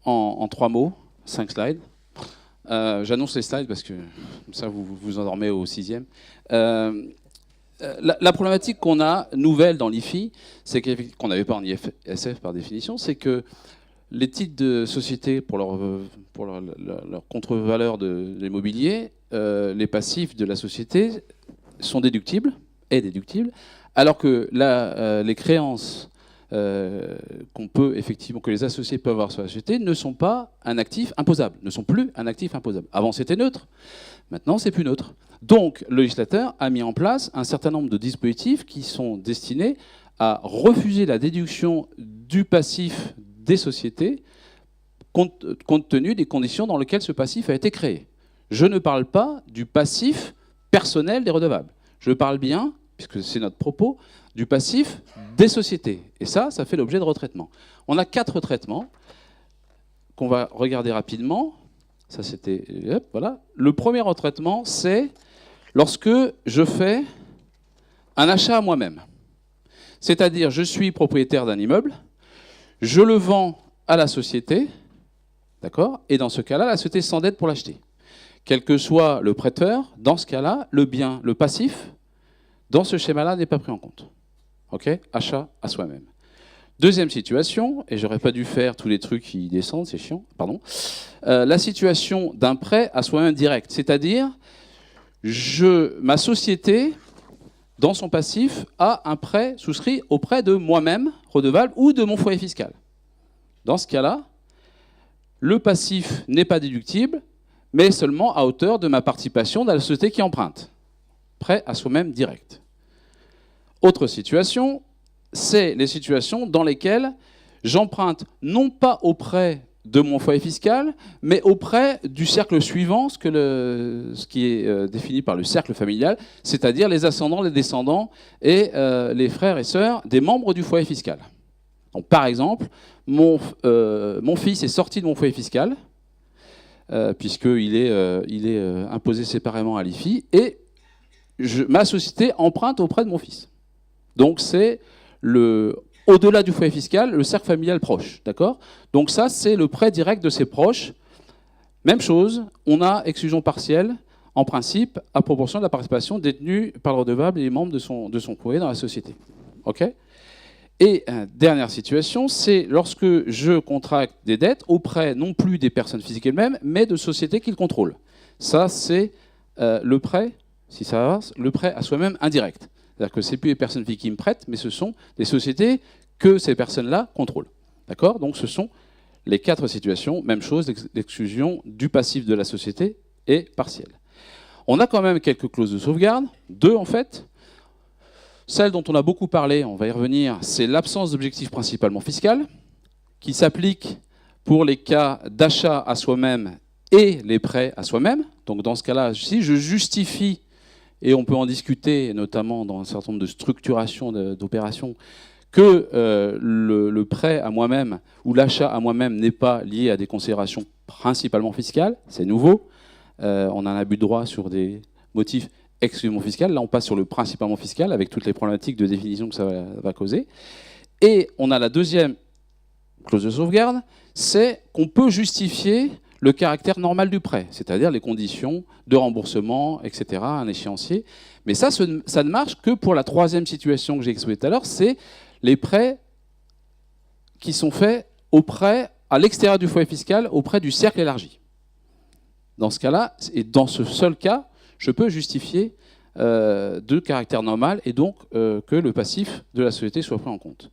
en 3 mots, 5 slides. J'annonce les slides parce que comme ça, vous vous endormez au 6e. La problématique qu'on a, nouvelle dans l'IFI, c'est qu'on n'avait pas en ISF par définition, c'est que les titres de société, pour leur contre-valeur de l'immobilier, les passifs de la société sont déductibles, alors que les créances que les associés peuvent avoir sur la société ne sont pas un actif imposable, ne sont plus un actif imposable. Avant, c'était neutre. Maintenant, c'est plus neutre. Donc, le législateur a mis en place un certain nombre de dispositifs qui sont destinés à refuser la déduction du passif des sociétés compte tenu des conditions dans lesquelles ce passif a été créé. Je ne parle pas du passif personnel des redevables. Je parle bien, puisque c'est notre propos, du passif des sociétés. Et ça fait l'objet de retraitements. On a 4 retraitements qu'on va regarder rapidement. Ça, c'était... voilà. Le premier retraitement, c'est lorsque je fais un achat à moi-même. C'est-à-dire, je suis propriétaire d'un immeuble, je le vends à la société, d'accord ? Et dans ce cas-là, la société s'endette pour l'acheter. Quel que soit le prêteur, dans ce cas-là, le bien, le passif, dans ce schéma-là, n'est pas pris en compte. OK ? Achat à soi-même. Deuxième situation, et j'aurais pas dû faire tous les trucs qui descendent, c'est chiant, pardon. La situation d'un prêt à soi-même direct, c'est-à-dire ma société, dans son passif, a un prêt souscrit auprès de moi-même, redevable, ou de mon foyer fiscal. Dans ce cas-là, le passif n'est pas déductible, mais seulement à hauteur de ma participation dans la société qui emprunte. Prêt à soi-même direct. Autre situation, c'est les situations dans lesquelles j'emprunte non pas auprès de mon foyer fiscal, mais auprès du cercle suivant, ce qui est défini par le cercle familial, c'est-à-dire les ascendants, les descendants et les frères et sœurs des membres du foyer fiscal. Donc, par exemple, mon fils est sorti de mon foyer fiscal, puisqu'il est imposé séparément à l'IFI, et ma société emprunte auprès de mon fils. Donc c'est au-delà du foyer fiscal, le cercle familial proche. D'accord ? Donc ça, c'est le prêt direct de ses proches. Même chose, on a exclusion partielle, en principe, à proportion de la participation détenue par le redevable et les membres de son foyer dans la société. OK ? Et dernière situation, c'est lorsque je contracte des dettes auprès non plus des personnes physiques elles-mêmes, mais de sociétés qu'ils contrôlent. Ça, c'est le prêt, si ça avance, le prêt à soi-même indirect. C'est-à-dire que ce n'est plus les personnes physiques qui me prêtent, mais ce sont des sociétés que ces personnes-là contrôlent. D'accord ? Donc ce sont les 4 situations, même chose, l'exclusion du passif de la société est partielle. On a quand même quelques clauses de sauvegarde, 2 en fait. Celle dont on a beaucoup parlé, on va y revenir, c'est l'absence d'objectif principalement fiscal, qui s'applique pour les cas d'achat à soi-même et les prêts à soi-même. Donc dans ce cas-là, si je justifie, et on peut en discuter, notamment dans un certain nombre de structurations d'opérations, que le prêt à moi-même ou l'achat à moi-même n'est pas lié à des considérations principalement fiscales, c'est nouveau. On a un abus de droit sur des motifs exclusivement fiscaux. Là, on passe sur le principalement fiscal, avec toutes les problématiques de définition que ça va causer. Et on a la deuxième clause de sauvegarde, c'est qu'on peut justifier le caractère normal du prêt, c'est-à-dire les conditions de remboursement, etc., un échéancier. Mais ça ne marche que pour la troisième situation que j'ai exposée tout à l'heure, c'est les prêts qui sont faits à l'extérieur du foyer fiscal, auprès du cercle élargi. Dans ce cas-là, et dans ce seul cas, je peux justifier de caractère normal et donc que le passif de la société soit pris en compte.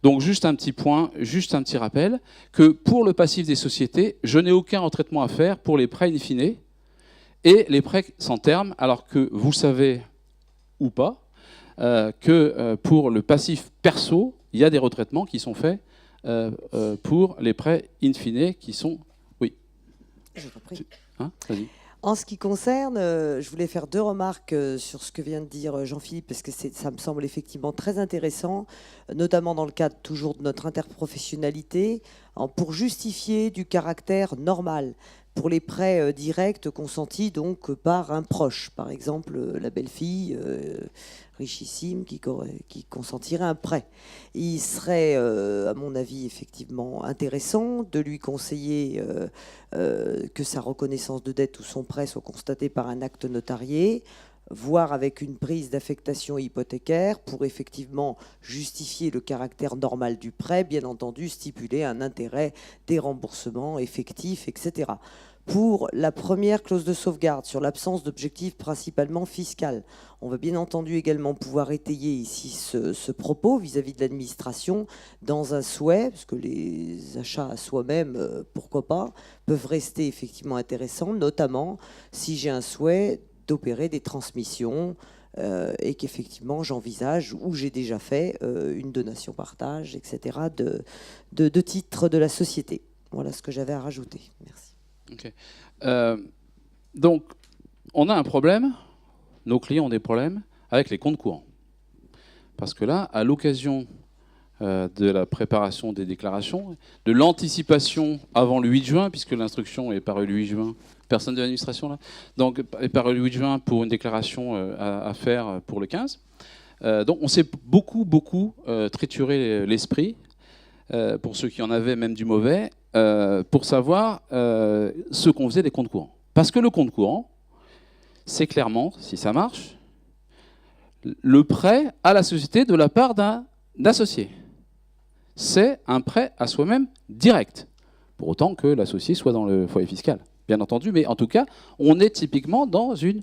Donc juste un petit point, juste un petit rappel, que pour le passif des sociétés, je n'ai aucun retraitement à faire pour les prêts in fine et les prêts sans terme, alors que vous savez ou pas que pour le passif perso, il y a des retraitements qui sont faits pour les prêts in fine qui sont... Oui. Je t'en prie. Hein, vas-y. En ce qui concerne, je voulais faire 2 remarques sur ce que vient de dire Jean-Philippe, parce que ça me semble effectivement très intéressant, notamment dans le cadre toujours de notre interprofessionnalité, pour justifier du caractère normal pour les prêts directs consentis donc par un proche, par exemple la belle-fille richissime qui consentirait un prêt. Il serait, à mon avis, effectivement intéressant de lui conseiller que sa reconnaissance de dette ou son prêt soit constatée par un acte notarié, voire avec une prise d'affectation hypothécaire pour effectivement justifier le caractère normal du prêt, bien entendu stipuler un intérêt, des remboursements effectifs, etc. Pour la première clause de sauvegarde sur l'absence d'objectif principalement fiscal, on va bien entendu également pouvoir étayer ici ce propos vis-à-vis de l'administration dans un souhait, parce que les achats à soi-même, pourquoi pas, peuvent rester effectivement intéressants, notamment si j'ai un souhait d'opérer des transmissions et qu'effectivement j'envisage, ou j'ai déjà fait, une donation-partage, etc., de titres de la société. Voilà ce que j'avais à rajouter. Merci. Okay. Donc, on a un problème, nos clients ont des problèmes avec les comptes courants. Parce que là, à l'occasion de la préparation des déclarations, de l'anticipation avant le 8 juin, puisque l'instruction est parue le 8 juin, personne de l'administration là, donc est parue le 8 juin pour une déclaration à faire pour le 15. Donc on s'est beaucoup trituré l'esprit, pour ceux qui en avaient même du mauvais, pour savoir ce qu'on faisait des comptes courants. Parce que le compte courant, c'est clairement, si ça marche, le prêt à la société de la part d'un associé. C'est un prêt à soi-même direct, pour autant que l'associé soit dans le foyer fiscal, bien entendu, mais en tout cas, on est typiquement dans une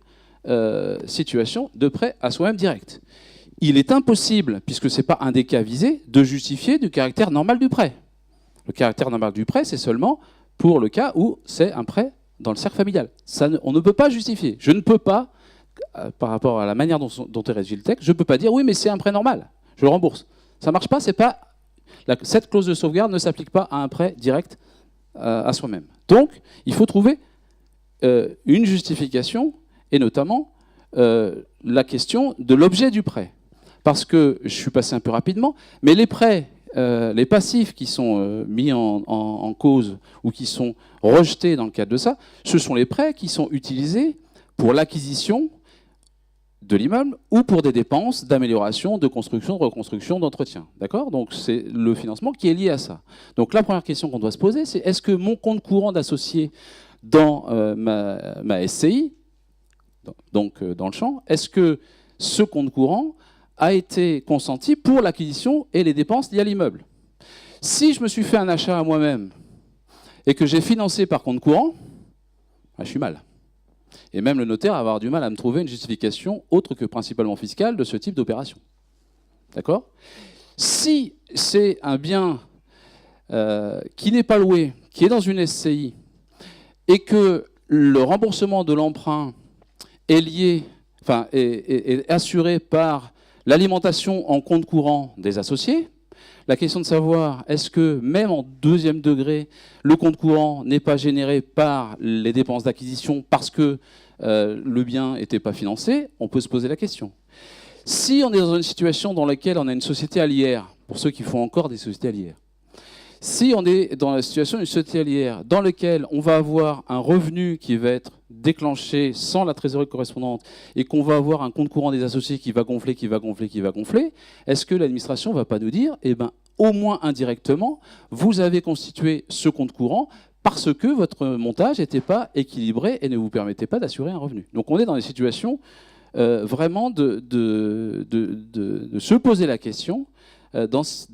situation de prêt à soi-même direct. Il est impossible, puisque ce n'est pas un des cas visés, de justifier du caractère normal du prêt. Le caractère normal du prêt, c'est seulement pour le cas où c'est un prêt dans le cercle familial. On ne peut pas justifier. Je ne peux pas, par rapport à la manière dont est rédigé le texte, je ne peux pas dire oui, mais c'est un prêt normal, je le rembourse. Ça ne marche pas, cette clause de sauvegarde ne s'applique pas à un prêt direct à soi-même. Donc, il faut trouver une justification, et notamment la question de l'objet du prêt. Parce que, je suis passé un peu rapidement, mais les prêts, les passifs qui sont mis en cause ou qui sont rejetés dans le cadre de ça, ce sont les prêts qui sont utilisés pour l'acquisition de l'immeuble ou pour des dépenses d'amélioration, de construction, de reconstruction, d'entretien. D'accord ? Donc c'est le financement qui est lié à ça. Donc la première question qu'on doit se poser, c'est est-ce que mon compte courant d'associé dans ma SCI, donc dans le champ, est-ce que ce compte courant a été consenti pour l'acquisition et les dépenses liées à l'immeuble ? Si je me suis fait un achat à moi-même et que j'ai financé par compte courant, je suis mal. Et même le notaire va avoir du mal à me trouver une justification autre que principalement fiscale de ce type d'opération. D'accord ? Si c'est un bien qui n'est pas loué, qui est dans une SCI, et que le remboursement de l'emprunt est lié, est assuré par l'alimentation en compte courant des associés, la question de savoir est-ce que même en deuxième degré, le compte courant n'est pas généré par les dépenses d'acquisition parce que le bien n'était pas financé, on peut se poser la question. Si on est dans une situation dans laquelle on a une société allière, pour ceux qui font encore des sociétés allières, si on est dans la situation d'une société allière dans laquelle on va avoir un revenu qui va être déclenché sans la trésorerie correspondante et qu'on va avoir un compte courant des associés qui va gonfler, est-ce que l'administration ne va pas nous dire, au moins indirectement, vous avez constitué ce compte courant parce que votre montage n'était pas équilibré et ne vous permettait pas d'assurer un revenu. Donc on est dans des situations vraiment de se poser la question,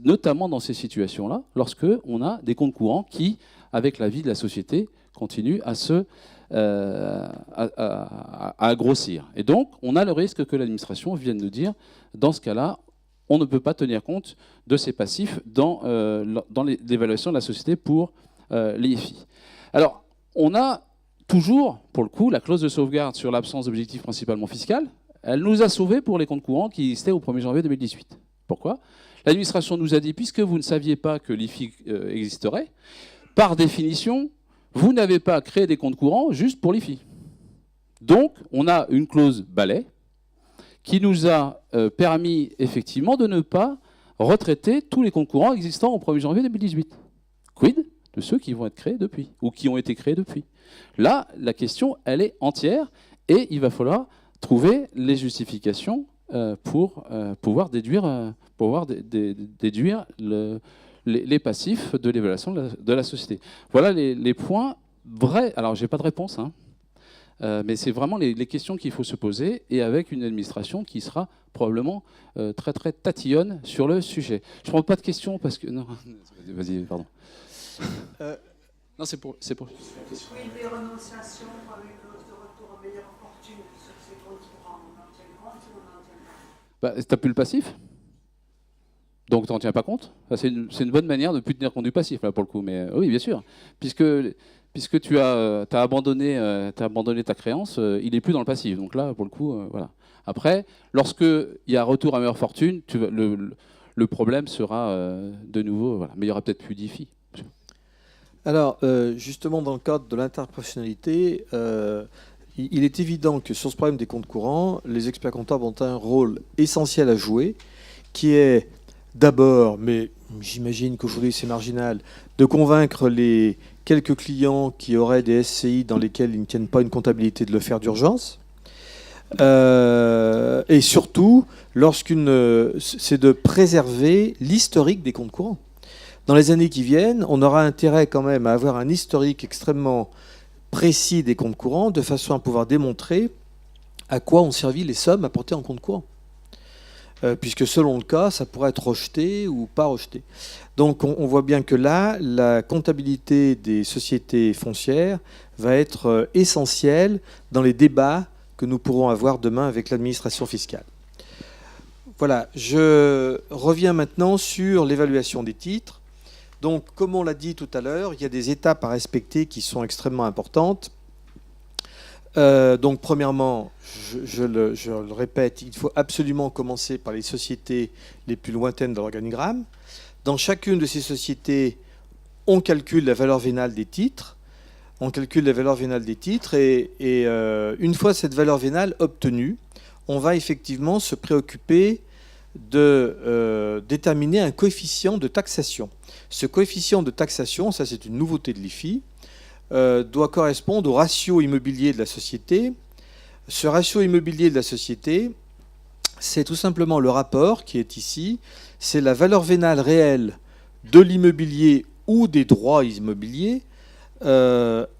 notamment dans ces situations-là, lorsque on a des comptes courants qui, avec la vie de la société, continuent à grossir. Et donc, on a le risque que l'administration vienne nous dire, dans ce cas-là, on ne peut pas tenir compte de ces passifs dans l'évaluation de la société pour l'IFI. Alors, on a toujours, pour le coup, la clause de sauvegarde sur l'absence d'objectif principalement fiscal. Elle nous a sauvés pour les comptes courants qui existaient au 1er janvier 2018. Pourquoi ? L'administration nous a dit, puisque vous ne saviez pas que l'IFI existerait, par définition, vous n'avez pas créé des comptes courants juste pour l'IFI. Donc, on a une clause balai qui nous a permis effectivement de ne pas retraiter tous les comptes courants existants au 1er janvier 2018. Quid de ceux qui vont être créés depuis, ou qui ont été créés depuis. Là, la question, elle est entière, et il va falloir trouver les justifications pour pouvoir déduire les passifs de l'évaluation de la société. Voilà les points vrais. Alors, je n'ai pas de réponse, mais c'est vraiment les questions qu'il faut se poser, et avec une administration qui sera probablement très très tatillonne sur le sujet. Je ne prends pas de questions parce que... Non, vas-y, pardon. Non, c'est pour... Oui, des renonciations avec clause de retour à meilleure fortune sur ces comptes courants. On en tient compte ou on n'en tient pas ? Tu n'as plus le passif ? Donc tu n'en tiens pas compte ? C'est une bonne manière de ne plus tenir compte du passif, là, pour le coup. Mais oui, bien sûr. Puisque tu as abandonné ta créance, il n'est plus dans le passif. Donc là, pour le coup, voilà. Après, lorsqu'il y a retour à meilleure fortune, le problème sera de nouveau... Voilà. Mais il y aura peut-être plus d'IFI. Alors, justement, dans le cadre de l'interprofessionnalité, il est évident que sur ce problème des comptes courants, les experts comptables ont un rôle essentiel à jouer, qui est d'abord, mais j'imagine qu'aujourd'hui c'est marginal, de convaincre les quelques clients qui auraient des SCI dans lesquels ils ne tiennent pas une comptabilité de le faire d'urgence. Et surtout, c'est de préserver l'historique des comptes courants. Dans les années qui viennent, on aura intérêt quand même à avoir un historique extrêmement précis des comptes courants, de façon à pouvoir démontrer à quoi ont servi les sommes apportées en compte courant. puisque selon le cas, ça pourrait être rejeté ou pas rejeté. Donc on voit bien que là, la comptabilité des sociétés foncières va être essentielle dans les débats que nous pourrons avoir demain avec l'administration fiscale. Voilà, je reviens maintenant sur l'évaluation des titres. Donc, comme on l'a dit tout à l'heure, il y a des étapes à respecter qui sont extrêmement importantes. Donc, premièrement, je le répète, il faut absolument commencer par les sociétés les plus lointaines de l'organigramme. Dans chacune de ces sociétés, on calcule la valeur vénale des titres. On calcule la valeur vénale des titres et une fois cette valeur vénale obtenue, on va effectivement se préoccuper de déterminer un coefficient de taxation. Ce coefficient de taxation, ça c'est une nouveauté de l'IFI, doit correspondre au ratio immobilier de la société. Ce ratio immobilier de la société, c'est tout simplement le rapport qui est ici. C'est la valeur vénale réelle de l'immobilier ou des droits immobiliers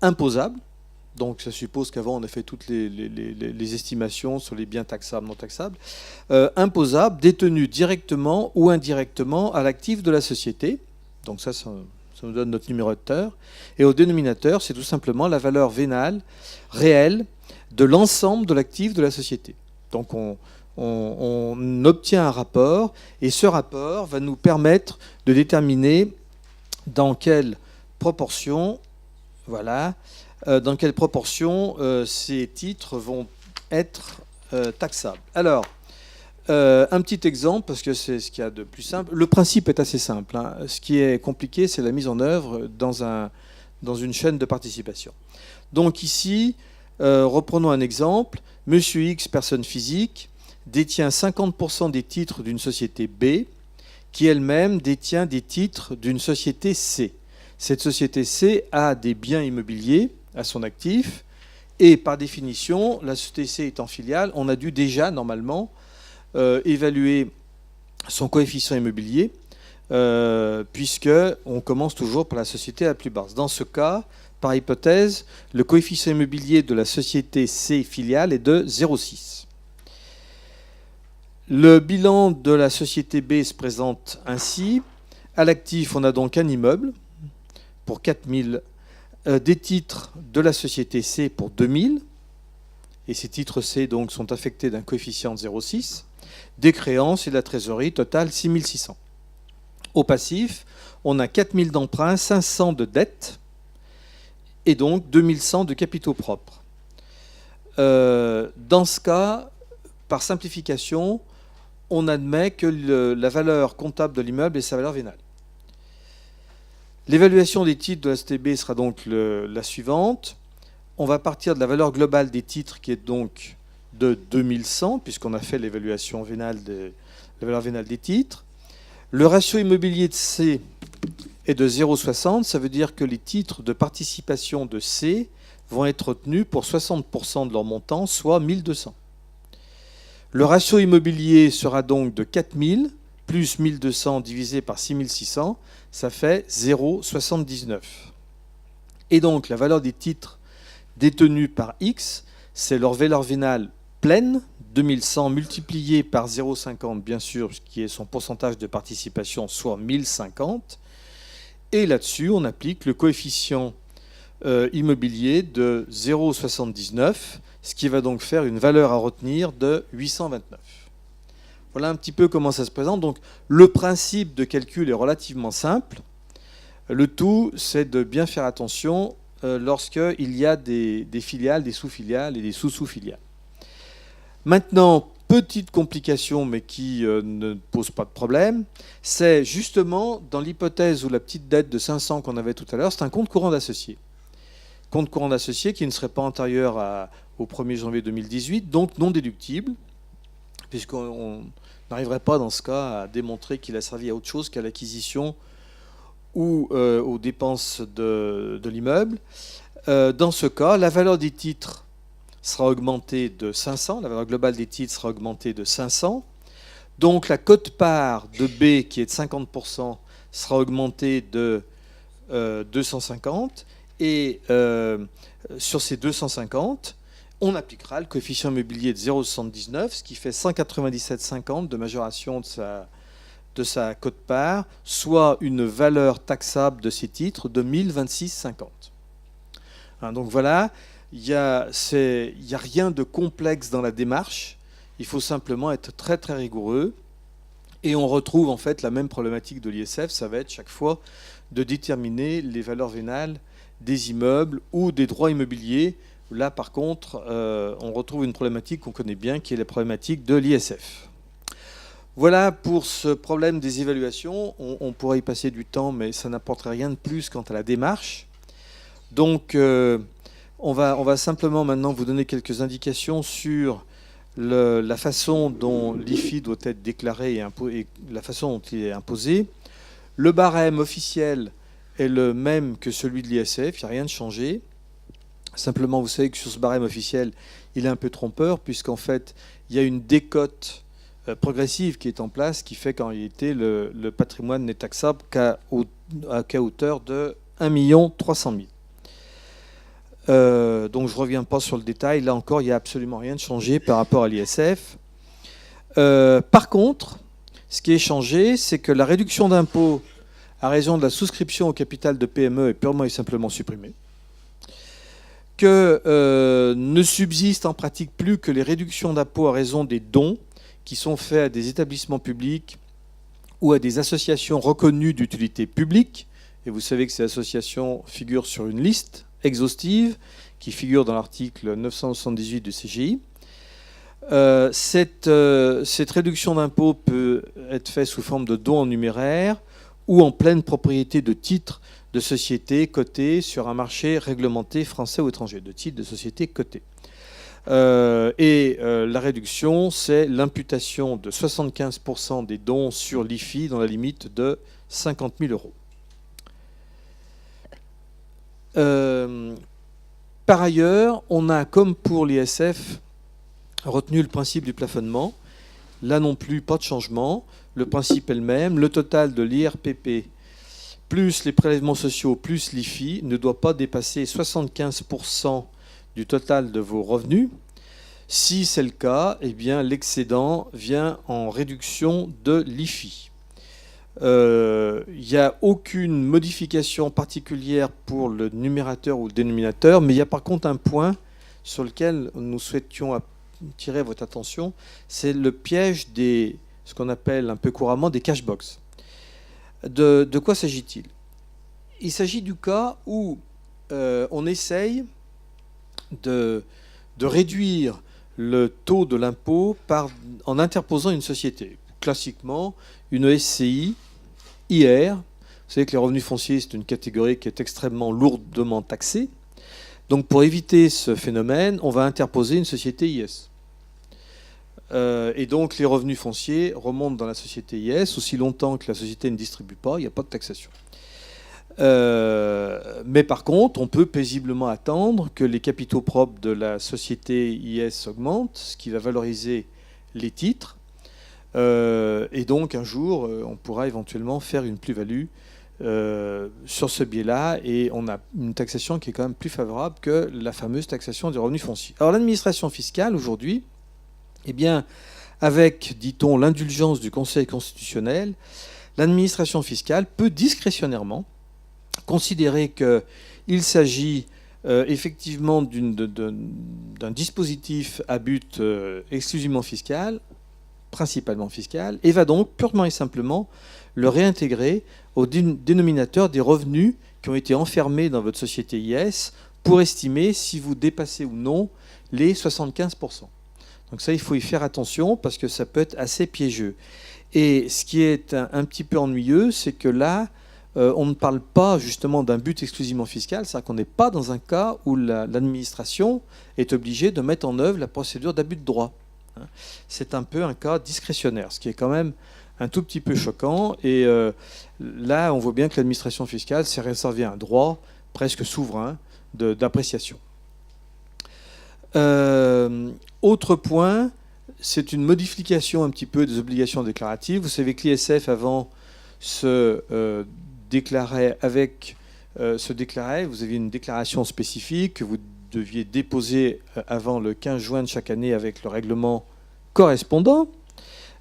imposables. Donc ça suppose qu'avant on a fait toutes les estimations sur les biens taxables, non taxables, imposables, détenus directement ou indirectement à l'actif de la société. Donc ça nous donne notre numérateur. Et au dénominateur, c'est tout simplement la valeur vénale réelle de l'ensemble de l'actif de la société. Donc on obtient un rapport, et ce rapport va nous permettre de déterminer dans quelle proportion, voilà, dans quelle proportion ces titres vont être taxables. Alors, un petit exemple, parce que c'est ce qu'il y a de plus simple. Le principe est assez simple, hein. Ce qui est compliqué, c'est la mise en œuvre dans une chaîne de participation. Donc ici, reprenons un exemple. Monsieur X, personne physique, détient 50% des titres d'une société B, qui elle-même détient des titres d'une société C. Cette société C a des biens immobiliers à son actif, et par définition, la société C étant filiale, on a dû déjà, normalement, évaluer son coefficient immobilier, puisqu'on commence toujours par la société la plus basse. Dans ce cas, par hypothèse, le coefficient immobilier de la société C filiale est de 0,6. Le bilan de la société B se présente ainsi. À l'actif, on a donc un immeuble pour 4 000, des titres de la société C pour 2 000, et ces titres C donc sont affectés d'un coefficient de 0,6, des créances et de la trésorerie totale 6 600. Au passif, on a 4 000 d'emprunts, 500 de dettes, et donc 2 100 de capitaux propres. Dans ce cas, par simplification, on admet que la valeur comptable de l'immeuble est sa valeur vénale. L'évaluation des titres de la STB sera donc la suivante. On va partir de la valeur globale des titres qui est donc de 2100, puisqu'on a fait l'évaluation vénale la valeur vénale des titres. Le ratio immobilier de C est de 0,60. Ça veut dire que les titres de participation de C vont être retenus pour 60% de leur montant, soit 1200. Le ratio immobilier sera donc de 4000 plus 1200 divisé par 6600, ça fait 0,79. Et donc la valeur des titres détenus par X, c'est leur valeur vénale pleine, 2100 multiplié par 0,50 bien sûr, ce qui est son pourcentage de participation, soit 1050. Et là-dessus, on applique le coefficient immobilier de 0,79, ce qui va donc faire une valeur à retenir de 829. Voilà un petit peu comment ça se présente. Donc le principe de calcul est relativement simple. Le tout, c'est de bien faire attention lorsqu'il y a des filiales, des sous-filiales et des sous-sous-filiales. Maintenant, petite complication, mais qui ne pose pas de problème, c'est justement dans l'hypothèse où la petite dette de 500 qu'on avait tout à l'heure, c'est un compte courant d'associé. Compte courant d'associé qui ne serait pas antérieur au 1er janvier 2018, donc non déductible, puisqu'on n'arriverait pas dans ce cas à démontrer qu'il a servi à autre chose qu'à l'acquisition ou aux dépenses de l'immeuble. Dans ce cas, la valeur des titres sera augmentée de 500, la valeur globale des titres sera augmentée de 500. Donc la quote-part de B, qui est de 50%, sera augmentée de 250. Et sur ces 250, on appliquera le coefficient immobilier de 0,79, ce qui fait 197,50 de majoration de sa quote-part, soit une valeur taxable de ces titres de 1026,50. Hein, donc voilà, il n'y a rien de complexe dans la démarche, il faut simplement être très très rigoureux. Et on retrouve en fait la même problématique de l'ISF, ça va être chaque fois de déterminer les valeurs vénales des immeubles ou des droits immobiliers. Là par contre, on retrouve une problématique qu'on connaît bien, qui est la problématique de l'ISF. Voilà pour ce problème des évaluations. On pourrait y passer du temps, mais ça n'apporterait rien de plus quant à la démarche. Donc on va simplement maintenant vous donner quelques indications sur la façon dont l'IFI doit être déclaré et la façon dont il est imposé. Le barème officiel est le même que celui de l'ISF, il n'y a rien de changé. Simplement, vous savez que sur ce barème officiel, il est un peu trompeur, puisqu'en fait, il y a une décote progressive qui est en place, qui fait qu'en réalité, le patrimoine n'est taxable qu'à hauteur de 1 300 000. Donc je ne reviens pas sur le détail. Là encore, il n'y a absolument rien de changé par rapport à l'ISF. Par contre, ce qui est changé, c'est que la réduction d'impôt à raison de la souscription au capital de PME est purement et simplement supprimée. Que ne subsistent en pratique plus que les réductions d'impôt à raison des dons qui sont faits à des établissements publics ou à des associations reconnues d'utilité publique. Et vous savez que ces associations figurent sur une liste exhaustive qui figure dans l'article 978 du CGI. Cette réduction d'impôt peut être faite sous forme de dons en numéraire ou en pleine propriété de titres de sociétés cotées sur un marché réglementé français ou étranger, de titres de sociétés cotées. La réduction, c'est l'imputation de 75% des dons sur l'IFI dans la limite de 50 000 euros. Par ailleurs, on a, comme pour l'ISF, retenu le principe du plafonnement. Là non plus, pas de changement. Le principe est le même. Le total de l'IRPP plus les prélèvements sociaux plus l'IFI ne doit pas dépasser 75% du total de vos revenus. Si c'est le cas, eh bien, l'excédent vient en réduction de l'IFI. Il n'y a aucune modification particulière pour le numérateur ou le dénominateur, mais il y a par contre un point sur lequel nous souhaitions attirer votre attention, c'est le piège ce qu'on appelle un peu couramment des cash box. De quoi s'agit-il ? Il s'agit du cas où on essaye de réduire le taux de l'impôt en interposant une société. Classiquement, une SCI, IR. Vous savez que les revenus fonciers, c'est une catégorie qui est extrêmement lourdement taxée. Donc pour éviter ce phénomène, on va interposer une société IS. Et donc les revenus fonciers remontent dans la société IS. Aussi longtemps que la société ne distribue pas, il n'y a pas de taxation. Mais par contre, on peut paisiblement attendre que les capitaux propres de la société IS augmentent, ce qui va valoriser les titres. Et donc un jour, on pourra éventuellement faire une plus-value sur ce biais-là, et on a une taxation qui est quand même plus favorable que la fameuse taxation des revenus fonciers. Alors l'administration fiscale, aujourd'hui, eh bien, avec, dit-on, l'indulgence du Conseil constitutionnel, l'administration fiscale peut discrétionnairement considérer qu'il s'agit effectivement d'un dispositif à but exclusivement fiscal, principalement fiscal, et va donc purement et simplement le réintégrer au dénominateur des revenus qui ont été enfermés dans votre société IS pour estimer si vous dépassez ou non les 75%. Donc ça, il faut y faire attention parce que ça peut être assez piégeux. Et ce qui est un petit peu ennuyeux, c'est que là, on ne parle pas justement d'un but exclusivement fiscal, c'est-à-dire qu'on n'est pas dans un cas où l'administration est obligée de mettre en œuvre la procédure d'abus de droit. C'est un peu un cas discrétionnaire, ce qui est quand même un tout petit peu choquant. Et là, on voit bien que l'administration fiscale s'est réservé un droit presque souverain d'appréciation. Autre point, c'est une modification un petit peu des obligations déclaratives. Vous savez que l'ISF avant se déclarait, vous aviez une déclaration spécifique que vous deviez déposer avant le 15 juin de chaque année avec le règlement correspondant.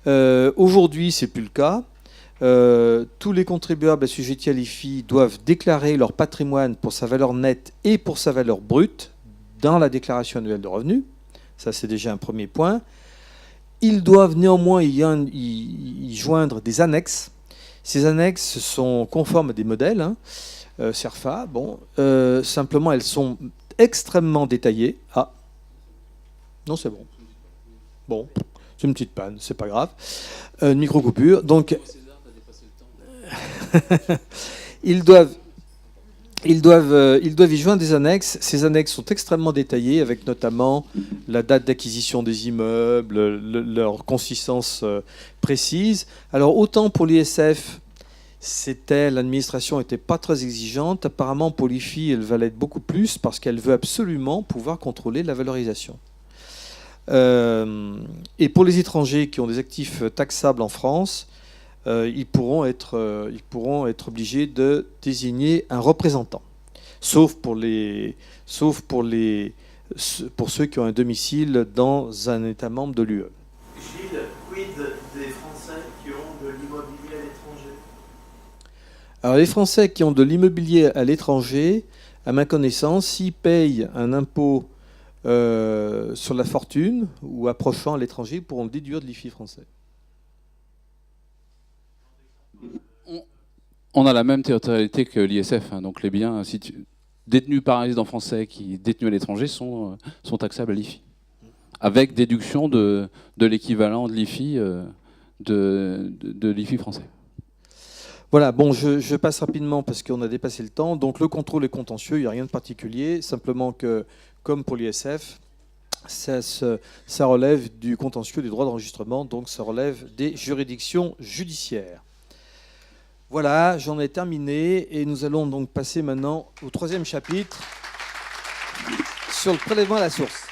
Aujourd'hui, ce n'est plus le cas. Tous les contribuables assujettis à l'IFI doivent déclarer leur patrimoine pour sa valeur nette et pour sa valeur brute dans la déclaration annuelle de revenus. Ça, c'est déjà un premier point. Ils doivent néanmoins y joindre des annexes. Ces annexes sont conformes à des modèles, CERFA. Bon, simplement, elles sont extrêmement détaillées. Ah, non, c'est bon. Bon, c'est une petite panne, c'est pas grave. Une micro-coupure. Donc, ils doivent y joindre des annexes. Ces annexes sont extrêmement détaillées, avec notamment la date d'acquisition des immeubles, leur consistance précise. Alors, autant pour l'ISF, l'administration n'était pas très exigeante. Apparemment, pour l'IFI, elle va l'être beaucoup plus, parce qu'elle veut absolument pouvoir contrôler la valorisation. Et pour les étrangers qui ont des actifs taxables en France, ils pourront être obligés de désigner un représentant, sauf pour ceux qui ont un domicile dans un État membre de l'UE. Gilles, quid des Français qui ont de l'immobilier à l'étranger? Alors les Français qui ont de l'immobilier à l'étranger, à ma connaissance, s'ils payent un impôt sur la fortune ou approchant à l'étranger, ils pourront le déduire de l'IFI français. On a la même territorialité que l'ISF, donc les biens détenus par un résident français qui détenus à l'étranger sont taxables à l'IFI, avec déduction de l'équivalent de l'IFI de l'IFI français. Voilà, bon, je passe rapidement parce qu'on a dépassé le temps. Donc le contrôle est contentieux, il n'y a rien de particulier, simplement que, comme pour l'ISF, ça relève du contentieux des droits d'enregistrement, donc ça relève des juridictions judiciaires. Voilà, j'en ai terminé et nous allons donc passer maintenant au troisième chapitre sur le prélèvement à la source.